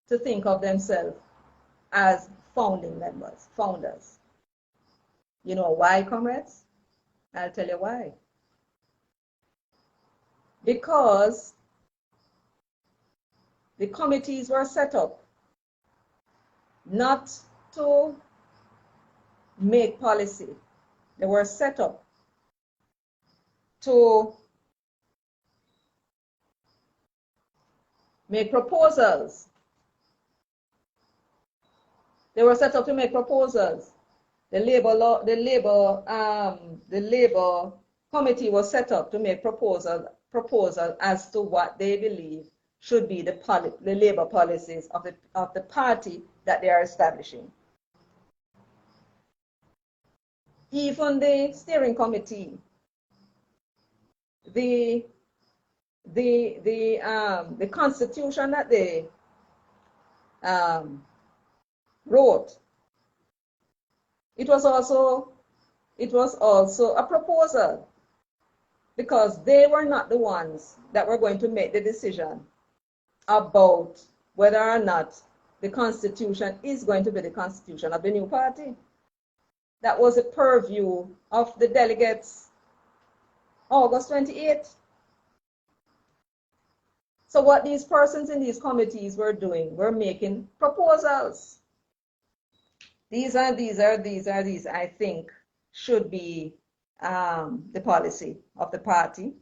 to think of themselves as founding members, founders. You know why, comrades? I'll tell you why. Because the committees were set up not to make policy. They were set up to make proposals. They were set up to make proposals. The labor committee was set up to make proposal as to what they believe should be the labor policies of the party that they are establishing. Even the steering committee, the constitution that they wrote, it was also a proposal, because they were not the ones that were going to make the decision about whether or not the constitution is going to be the constitution of the new party. That was a purview of the delegates August 28th. So what these persons in these committees were doing were making proposals. These, I think, should be the policy of the party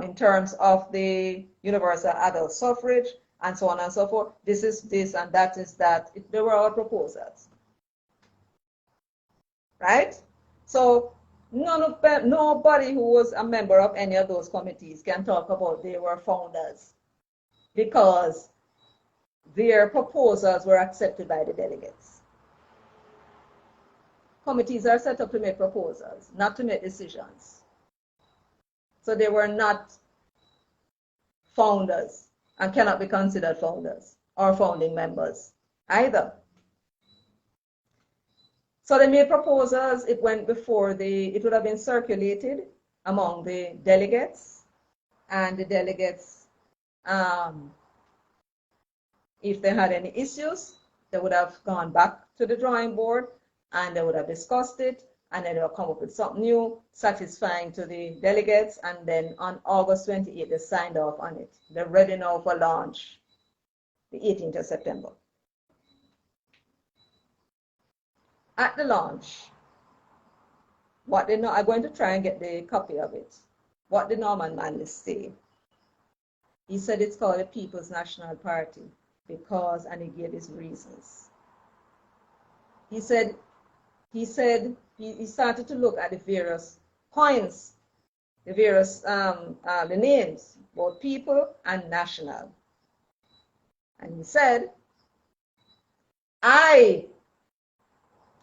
in terms of the universal adult suffrage and so on and so forth. This is this and that is that. They were all proposals. Right? So nobody who was a member of any of those committees can talk about they were founders, because their proposals were accepted by the delegates. Committees are set up to make proposals, not to make decisions. So they were not founders and cannot be considered founders or founding members either. So they made proposals. It went before it would have been circulated among the delegates, and the delegates, if they had any issues, they would have gone back to the drawing board and they would have discussed it, and then they would come up with something new, satisfying to the delegates, and then on August 28th, they signed off on it. They're ready now for launch, the 18th of September. At the launch, I'm going to try and get the copy of it. What did Norman Manley say? He said it's called the People's National Party because, and he gave his reasons. He started to look at the various points, the various the names, both people and national. And he said,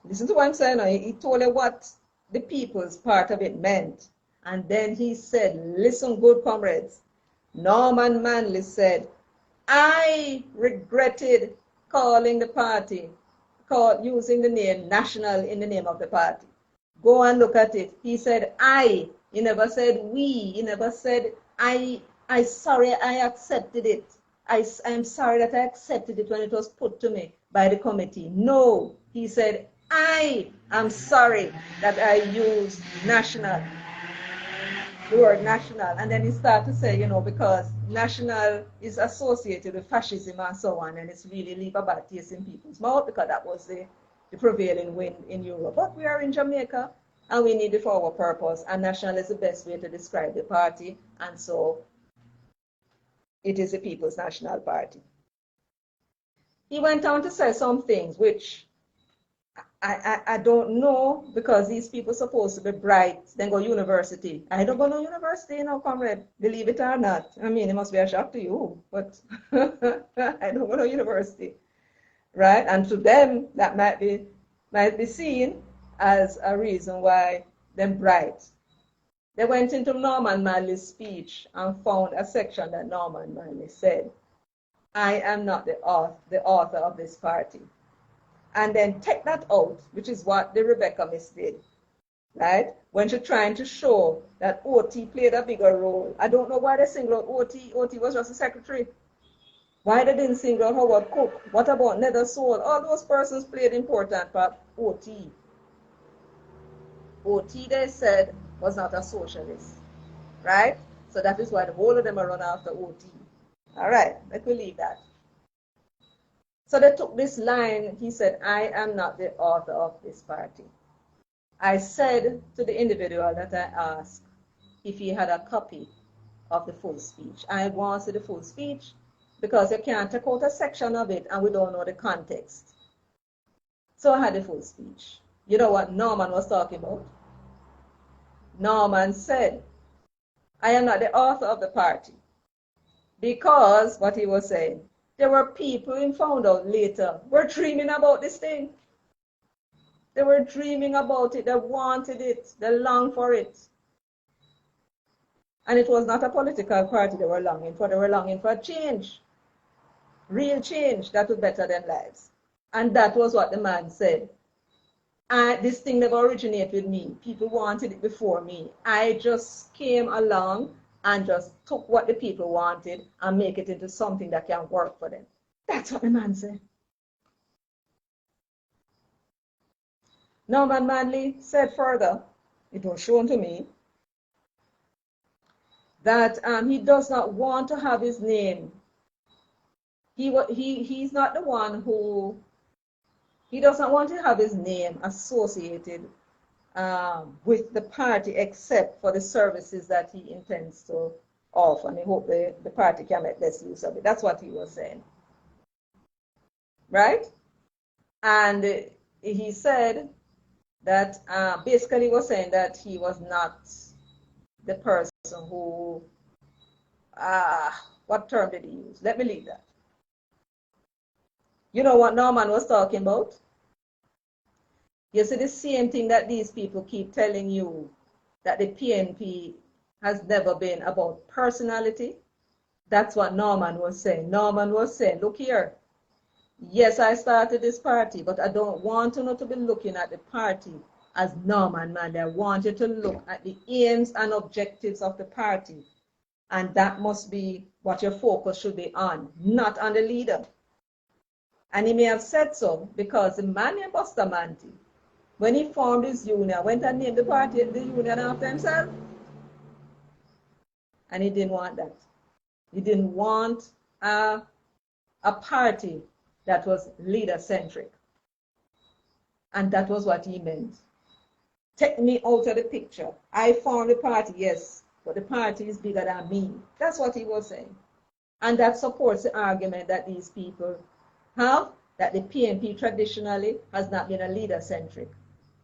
listen to what I'm saying now. He told you what the people's part of it meant. And then he said, listen, good comrades. Norman Manley said, I regretted calling the party, using the name national in the name of the party. Go and look at it. He said, I. He never said we. He never said, sorry, I accepted it. I'm sorry that I accepted it when it was put to me by the committee. No, he said, I am sorry that I used national, the word national. And then he started to say, because national is associated with fascism and so on, and it's really leave a bad taste in people's mouth, because that was the prevailing wind in Europe. But we are in Jamaica, and we need it for our purpose, and national is the best way to describe the party, and so it is the People's National Party. He went on to say some things which I don't know, because these people are supposed to be bright, then go university. I don't go to university, comrade, believe it or not. I mean, it must be a shock to you, but I don't go to university, right? And to them, that might be seen as a reason why they're bright. They went into Norman Manley's speech and found a section that Norman Manley said, I am not the author of this party. And then take that out, which is what the Rebecca Miss did, right? When she's trying to show that OT played a bigger role. I don't know why they singled out OT. OT was just a secretary. Why they didn't single out Howard Cook? What about Nether Soul? All those persons played important part. OT OT, they said, was not a socialist, right? So that is why the whole of them are run after OT. All right, let me leave that. So they took this line. He said, I am not the author of this party. I said to the individual that I asked if he had a copy of the full speech. I wanted the full speech because you can't take out a section of it and we don't know the context. So I had the full speech. You know what Norman was talking about? Norman said, I am not the author of the party because what he was saying, there were people who found out later were dreaming about this thing. They were dreaming about it. They wanted it. They longed for it. And it was not a political party they were longing for. They were longing for change. Real change that would better their lives. And that was what the man said. This thing never originated with me. People wanted it before me. I just came along and just took what the people wanted and make it into something that can work for them. That's what the man said. Norman Manley said further, it was shown to me, that he does not want to have his name. He's not the one who, he does not want to have his name associated with the party except for the services that he intends to offer. And I hope the party can make best use of it. That's what he was saying. Right? And he said that basically was saying that he was not the person who, what term did he use? Let me leave that. You know what Norman was talking about? You see the same thing that these people keep telling you, that the PNP has never been about personality. That's what Norman was saying. Norman was saying, look here, yes, I started this party, but I don't want you to be looking at the party as Norman Manley. I want you to look at the aims and objectives of the party. And that must be what your focus should be on, not on the leader. And he may have said so because the man named Bustamante, when he formed his union, went and named the party, the union after himself. And he didn't want that. He didn't want a party that was leader-centric. And that was what he meant. Take me out of the picture. I formed the party, yes, but the party is bigger than me. That's what he was saying. And that supports the argument that these people have, that the PNP traditionally has not been a leader-centric.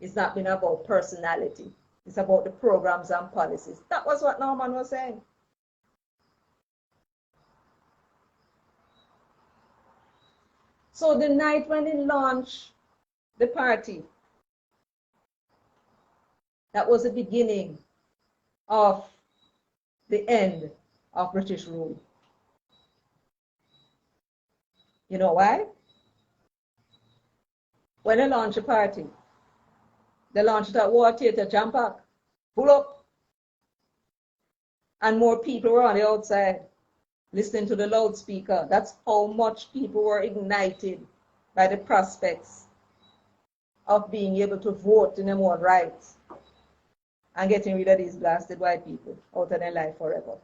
It's not been about personality. It's about the programs and policies. That was what Norman was saying. So the night when he launched the party, that was the beginning of the end of British rule. You know why? When they launched a party, they launched it at War Theatre, Jam Park, pull up. And more people were on the outside listening to the loudspeaker. That's how much people were ignited by the prospects of being able to vote in their own rights and getting rid of these blasted white people out of their life forever.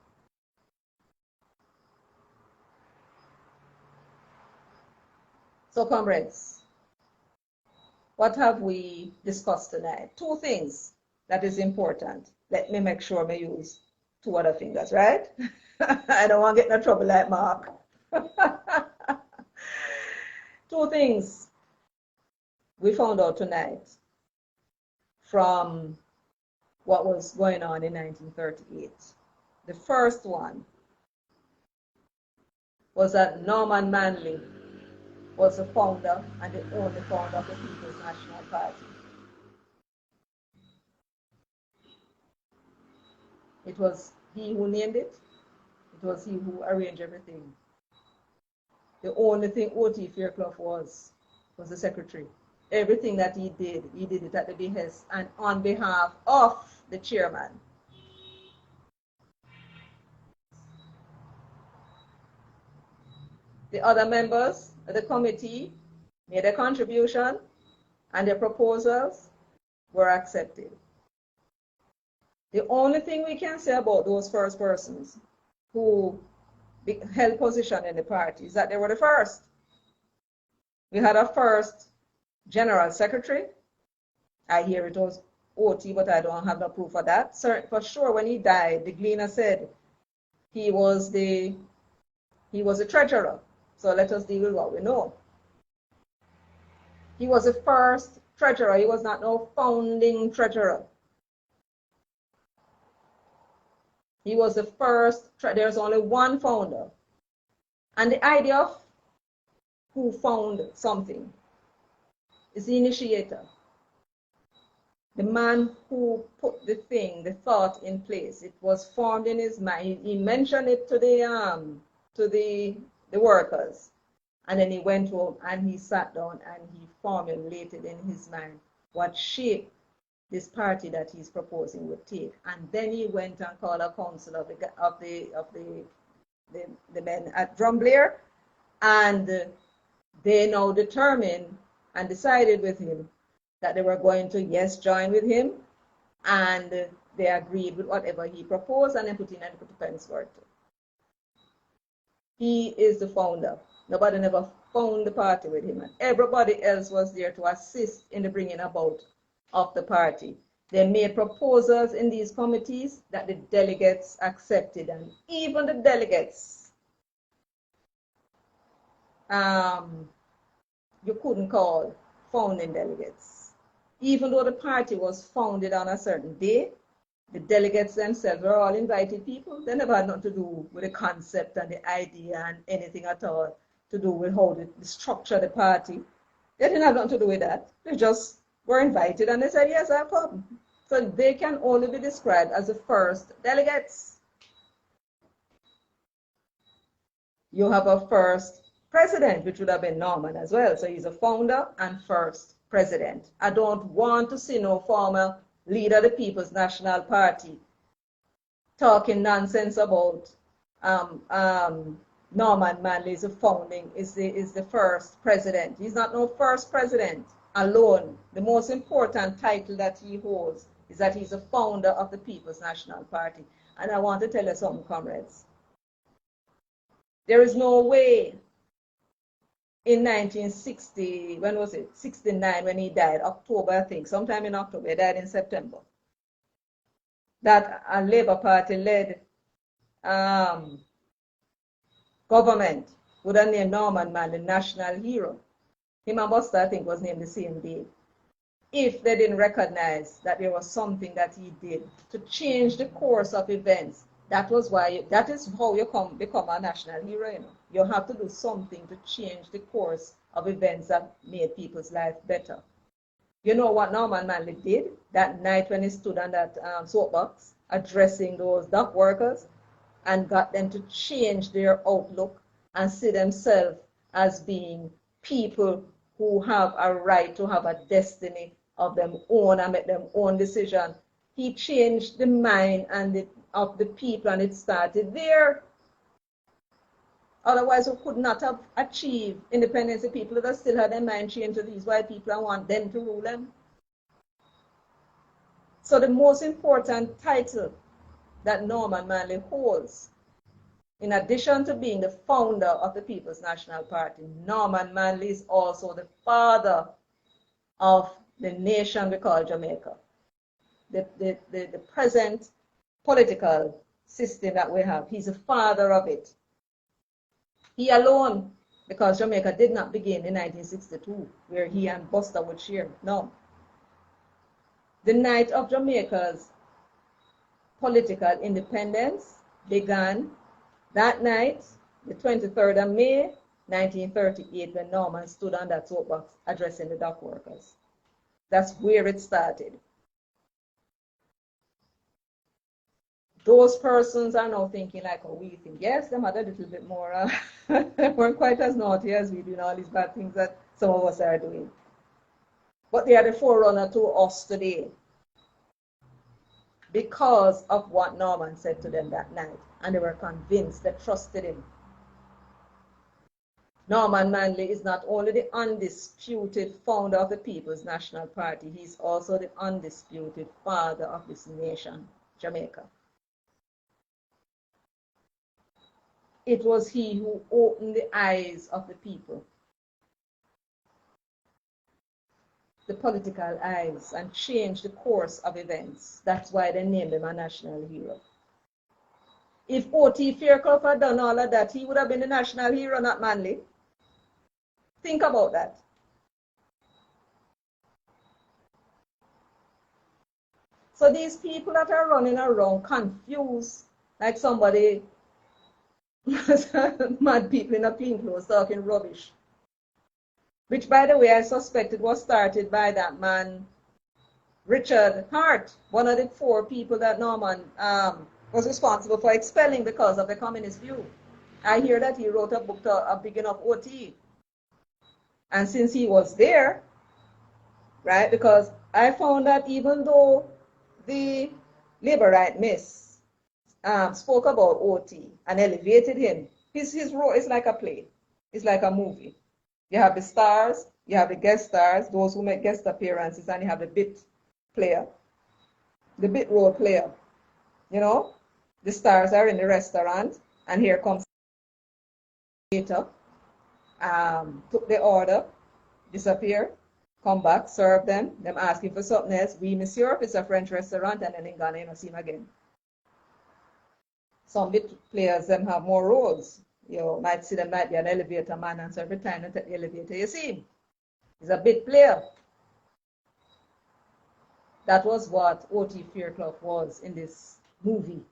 So, comrades, what have we discussed tonight? Two things that is important. Let me make sure I use two other fingers, right? I don't want to get in trouble like Mark. Two things we found out tonight from what was going on in 1938. The first one was that Norman Manley was the founder and the only founder of the People's National Party. It was he who named it. It was he who arranged everything. The only thing O.T. Fairclough was the secretary. Everything that he did it at the behest and on behalf of the chairman. The other members of the committee made a contribution and their proposals were accepted. The only thing we can say about those first persons who held position in the party is that they were the first. We had a first general secretary. I hear it was OT, but I don't have no proof of that. For sure, when he died, the Gleaner said he was the treasurer. So let us deal with what we know. He was the first treasurer. He was not no founding treasurer. He was the first. There's only one founder. And the idea of who found something is the initiator. The man who put the thought in place. It was formed in his mind. He mentioned it to the workers. And then he went home and he sat down and he formulated in his mind what shape this party that he's proposing would take. And then he went and called a council of the men at Drumblair, and they now determined and decided with him that they were going to, yes, join with him, and they agreed with whatever he proposed, and then put in and put the pence worth. He is the founder. Nobody never found the party with him, and everybody else was there to assist in the bringing about of the party. They made proposals in these committees that the delegates accepted, and even the delegates you couldn't call founding delegates. Even though the party was founded on a certain day, the delegates themselves were all invited people. They never had nothing to do with the concept and the idea and anything at all to do with how they structure the party. They didn't have nothing to do with that. They just were invited and they said, yes, I'll come. So they can only be described as the first delegates. You have a first president, which would have been Norman as well. So he's a founder and first president. I don't want to see no former leader of the People's National Party talking nonsense about Norman Manley is the first president. He's not no first president alone. The most important title that he holds is that he's a founder of the People's National Party. And I want to tell you something, comrades. There is no way in 1960, when was it? 69, when he died, October, I think, sometime in October, he died in September, that a Labor Party-led government would have named Norman Manley national hero. Him and Buster, I think, was named the same day. If they didn't recognize that there was something that he did to change the course of events, that is how you become a national hero. You know? You have to do something to change the course of events that made people's life better. You know what Norman Manley did that night when he stood on that soapbox addressing those dock workers and got them to change their outlook and see themselves as being people who have a right to have a destiny of their own and make their own decision. He changed the mind of the people, and it started there. Otherwise, we could not have achieved independence. The people that still had their mind changed to these white people and want them to rule them. So the most important title that Norman Manley holds, in addition to being the founder of the People's National Party, Norman Manley is also the father of the nation we call Jamaica. The present political system that we have. He's the father of it. He alone, because Jamaica did not begin in 1962, where he and Buster would share. No. The night of Jamaica's political independence began that night, the 23rd of May, 1938, when Norman stood on that soapbox addressing the dock workers. That's where it started. Those persons are now thinking like, oh, we think, yes, them had a little bit more, weren't quite as naughty as we do in all these bad things that some of us are doing. But they are the forerunner to us today because of what Norman said to them that night. And they were convinced, they trusted him. Norman Manley is not only the undisputed founder of the People's National Party, he's also the undisputed father of this nation. Jamaica. It was he who opened the eyes of the people, the political eyes, and changed the course of events. That's why they named him a national hero. If O.T. Fairclough had done all of that, he would have been the national hero, not Manley. Think about that. So these people that are running around confused, like somebody, mad people in a plain clothes talking rubbish. Which, by the way, I suspected was started by that man, Richard Hart, one of the 4 people that Norman was responsible for expelling because of the communist view. I hear that he wrote a book, A Big Enough OT. And since he was there, right, because I found that even though the labor right miss spoke about OT and elevated him, his role is like a play. It's like a movie. You have the stars, you have the guest stars, those who make guest appearances, and you have the bit player, the bit role player. You know, the stars are in the restaurant, and here comes the waiter, took the order, disappear, come back, serve them asking for something else. Oui, monsieur, if it's a French restaurant, and then in Ghana, you don't see him again. Some bit players, them have more roles. You might see them might be an elevator man, and so every time you take the elevator, you see him. He's a bit player. That was what O.T. Fairclough was in this movie.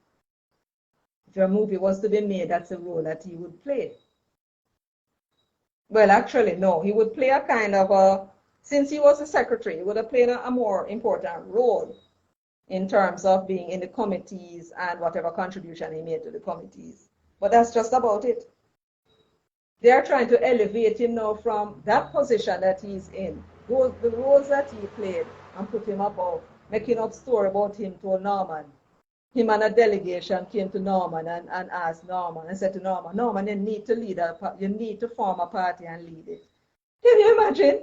If your movie was to be made, that's the role that he would play. Well, actually, no. He would play a kind of a, since he was a secretary, he would have played a more important role in terms of being in the committees and whatever contribution he made to the committees. But that's just about it. They are trying to elevate him now from that position that he's in, the roles that he played, and put him above, making up story about him to Norman. Him and a delegation came to Norman and asked Norman and said to Norman, Norman, you need to form a party and lead it. Can you imagine?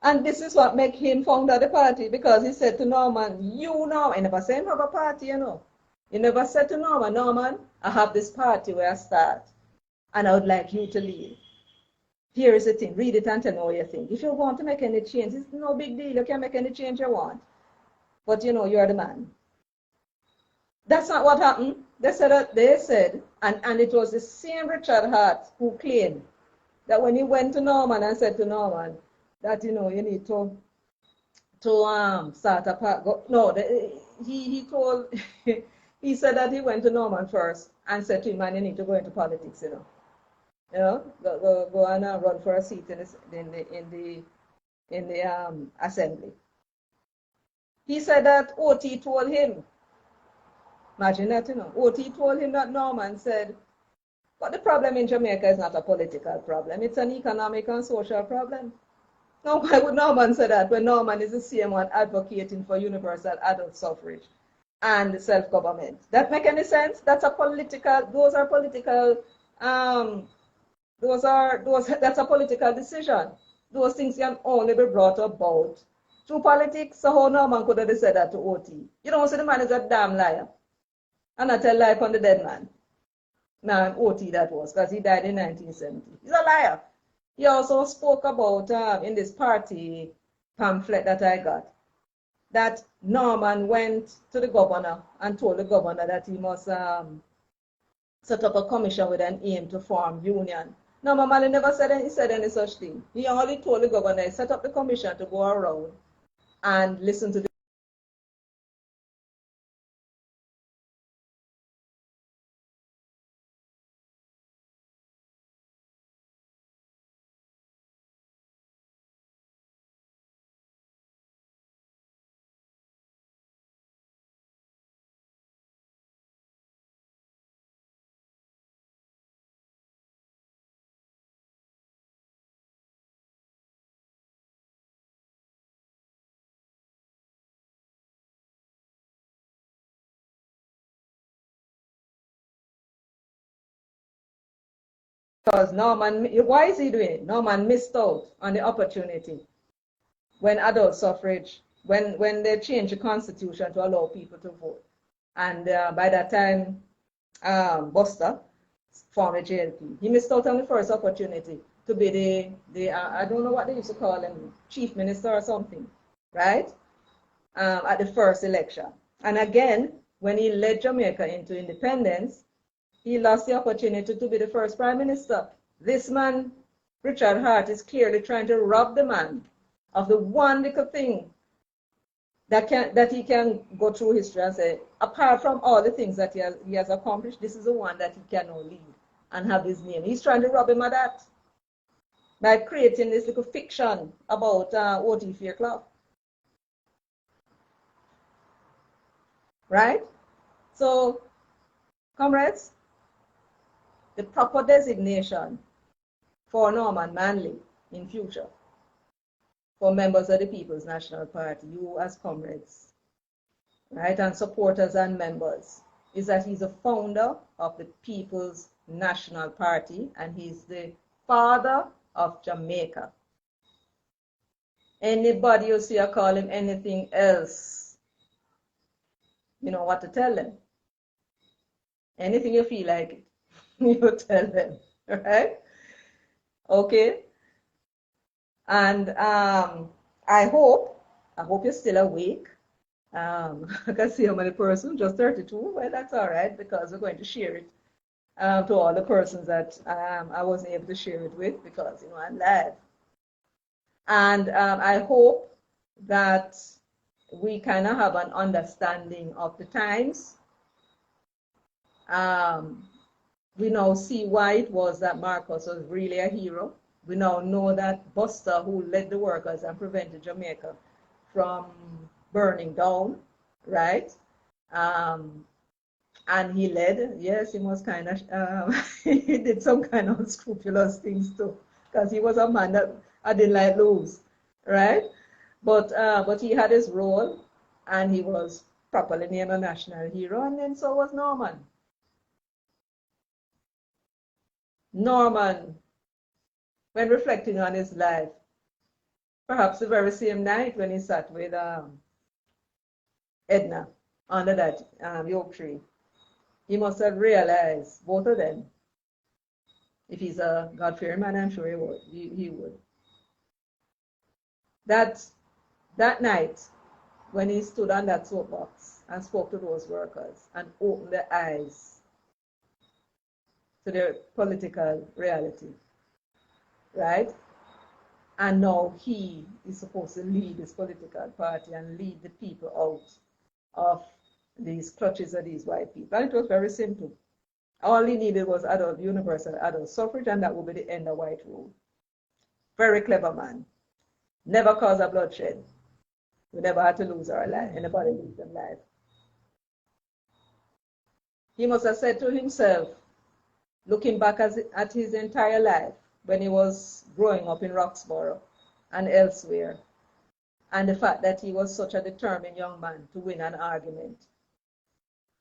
And this is what made him founder the party, because he said to Norman, you know, he never said have a party, you know. He never said to Norman, Norman, I have this party where I start, and I would like you to lead. Here is the thing, read it and tell me what you think. If you want to make any change, it's no big deal. You can make any change you want. But you know, you're the man. That's not what happened. They said, and it was the same Richard Hart who claimed that when he went to Norman and said to Norman that, you know, you need to start a party. No, he told, he said that he went to Norman first and said to him, man, you need to go into politics, you know. You know, go and run for a seat in the assembly. He said that O.T. told him, imagine that, you know, O.T. told him that Norman said, but the problem in Jamaica is not a political problem, it's an economic and social problem. Now, why would Norman say that when Norman is the same one advocating for universal adult suffrage and self-government? That make any sense? That's a political, that's a political decision. Those things can only be brought about through politics. So how Norman could have said that to O.T.? You don't say the man is a damn liar. And I tell life on the dead man. Now, O.T. that was, because he died in 1970. He's a liar. He also spoke about, in this party pamphlet that I got, that Norman went to the governor and told the governor that he must set up a commission with an aim to form union. Norman Manley never said any such thing. He only told the governor, set up the commission to go around and listen to the because Norman, why is he doing it? Norman missed out on the opportunity when adult suffrage, when they changed the constitution to allow people to vote. And by that time, Buster formed a JLP. He missed out on the first opportunity to be the I don't know what they used to call him, chief minister or something, right? At the first election. And again, when he led Jamaica into independence, he lost the opportunity to be the first prime minister. This man, Richard Hart, is clearly trying to rob the man of the one little thing that he can go through history and say, apart from all the things that he has accomplished, this is the one that he can now lead and have his name. He's trying to rob him of that by creating this little fiction about O.T. Fairclough. Right? So, comrades, the proper designation for Norman Manley in future for members of the People's National Party, you as comrades, right, and supporters and members, is that he's a founder of the People's National Party and he's the father of Jamaica. Anybody you see or call him anything else, you know what to tell them. Anything you feel like it, you tell them, right? Okay. And I hope you're still awake. I can see how many persons, just 32. Well, that's all right because we're going to share it to all the persons that I wasn't able to share it with because, you know, I'm live. And I hope that we kind of have an understanding of the times. We now see why it was that Marcus was really a hero. We now know that Buster, who led the workers and prevented Jamaica from burning down, right? And he led, yes, he was kind of, he did some kind of unscrupulous things too, because he was a man that I didn't like lose, right? But he had his role, and he was properly named a national hero, and then so was Norman. Norman, when reflecting on his life, perhaps the very same night when he sat with Edna under that oak tree, he must have realized, both of them, if he's a God-fearing man, I'm sure he would. That night, when he stood on that soapbox and spoke to those workers and opened their eyes to their political reality, right? And now he is supposed to lead this political party and lead the people out of these clutches of these white people. And it was very simple. All he needed was universal adult suffrage, and that would be the end of white rule. Very clever man. Never caused a bloodshed. We never had to lose our life. Anybody lose their life. He must have said to himself, looking back at his entire life, when he was growing up in Roxborough and elsewhere, and the fact that he was such a determined young man to win an argument,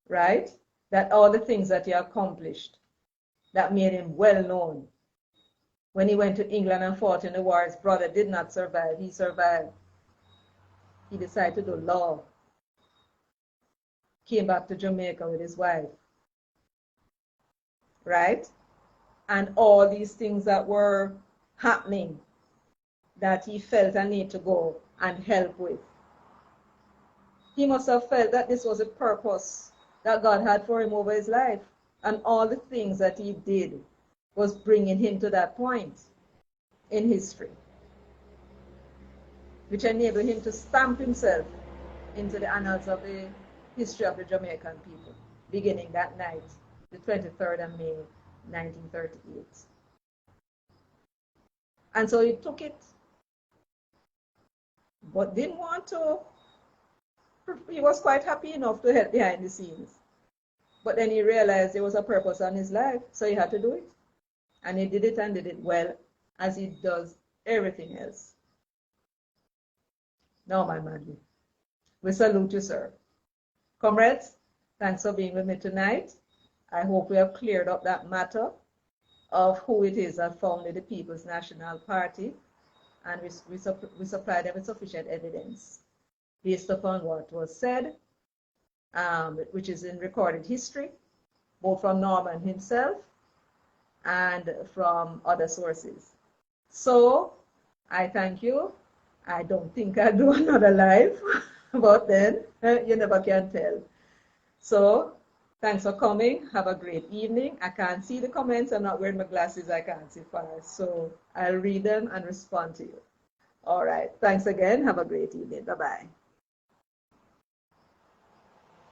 right? That all the things that he accomplished that made him well known. When he went to England and fought in the war, his brother did not survive. He survived. He decided to do law. Came back to Jamaica with his wife, right? And all these things that were happening that he felt a need to go and help with. He must have felt that this was a purpose that God had for him over his life. And all the things that he did was bringing him to that point in history, which enabled him to stamp himself into the annals of the history of the Jamaican people, beginning that night, the 23rd of May, 1938. And so he took it, but didn't want to. He was quite happy enough to help behind the scenes. But then he realized there was a purpose on his life, so he had to do it. And he did it and did it well, as he does everything else. Norman Manley, we salute you, sir. Comrades, thanks for being with me tonight. I hope we have cleared up that matter of who it is that founded the People's National Party, and we supply them with sufficient evidence based upon what was said which is in recorded history, both from Norman himself and from other sources. So I thank you. I don't think I'll do another live, but then you never can tell. So thanks for coming. Have a great evening. I can't see the comments. I'm not wearing my glasses. I can't see far. So I'll read them and respond to you. All right. Thanks again. Have a great evening. Bye-bye.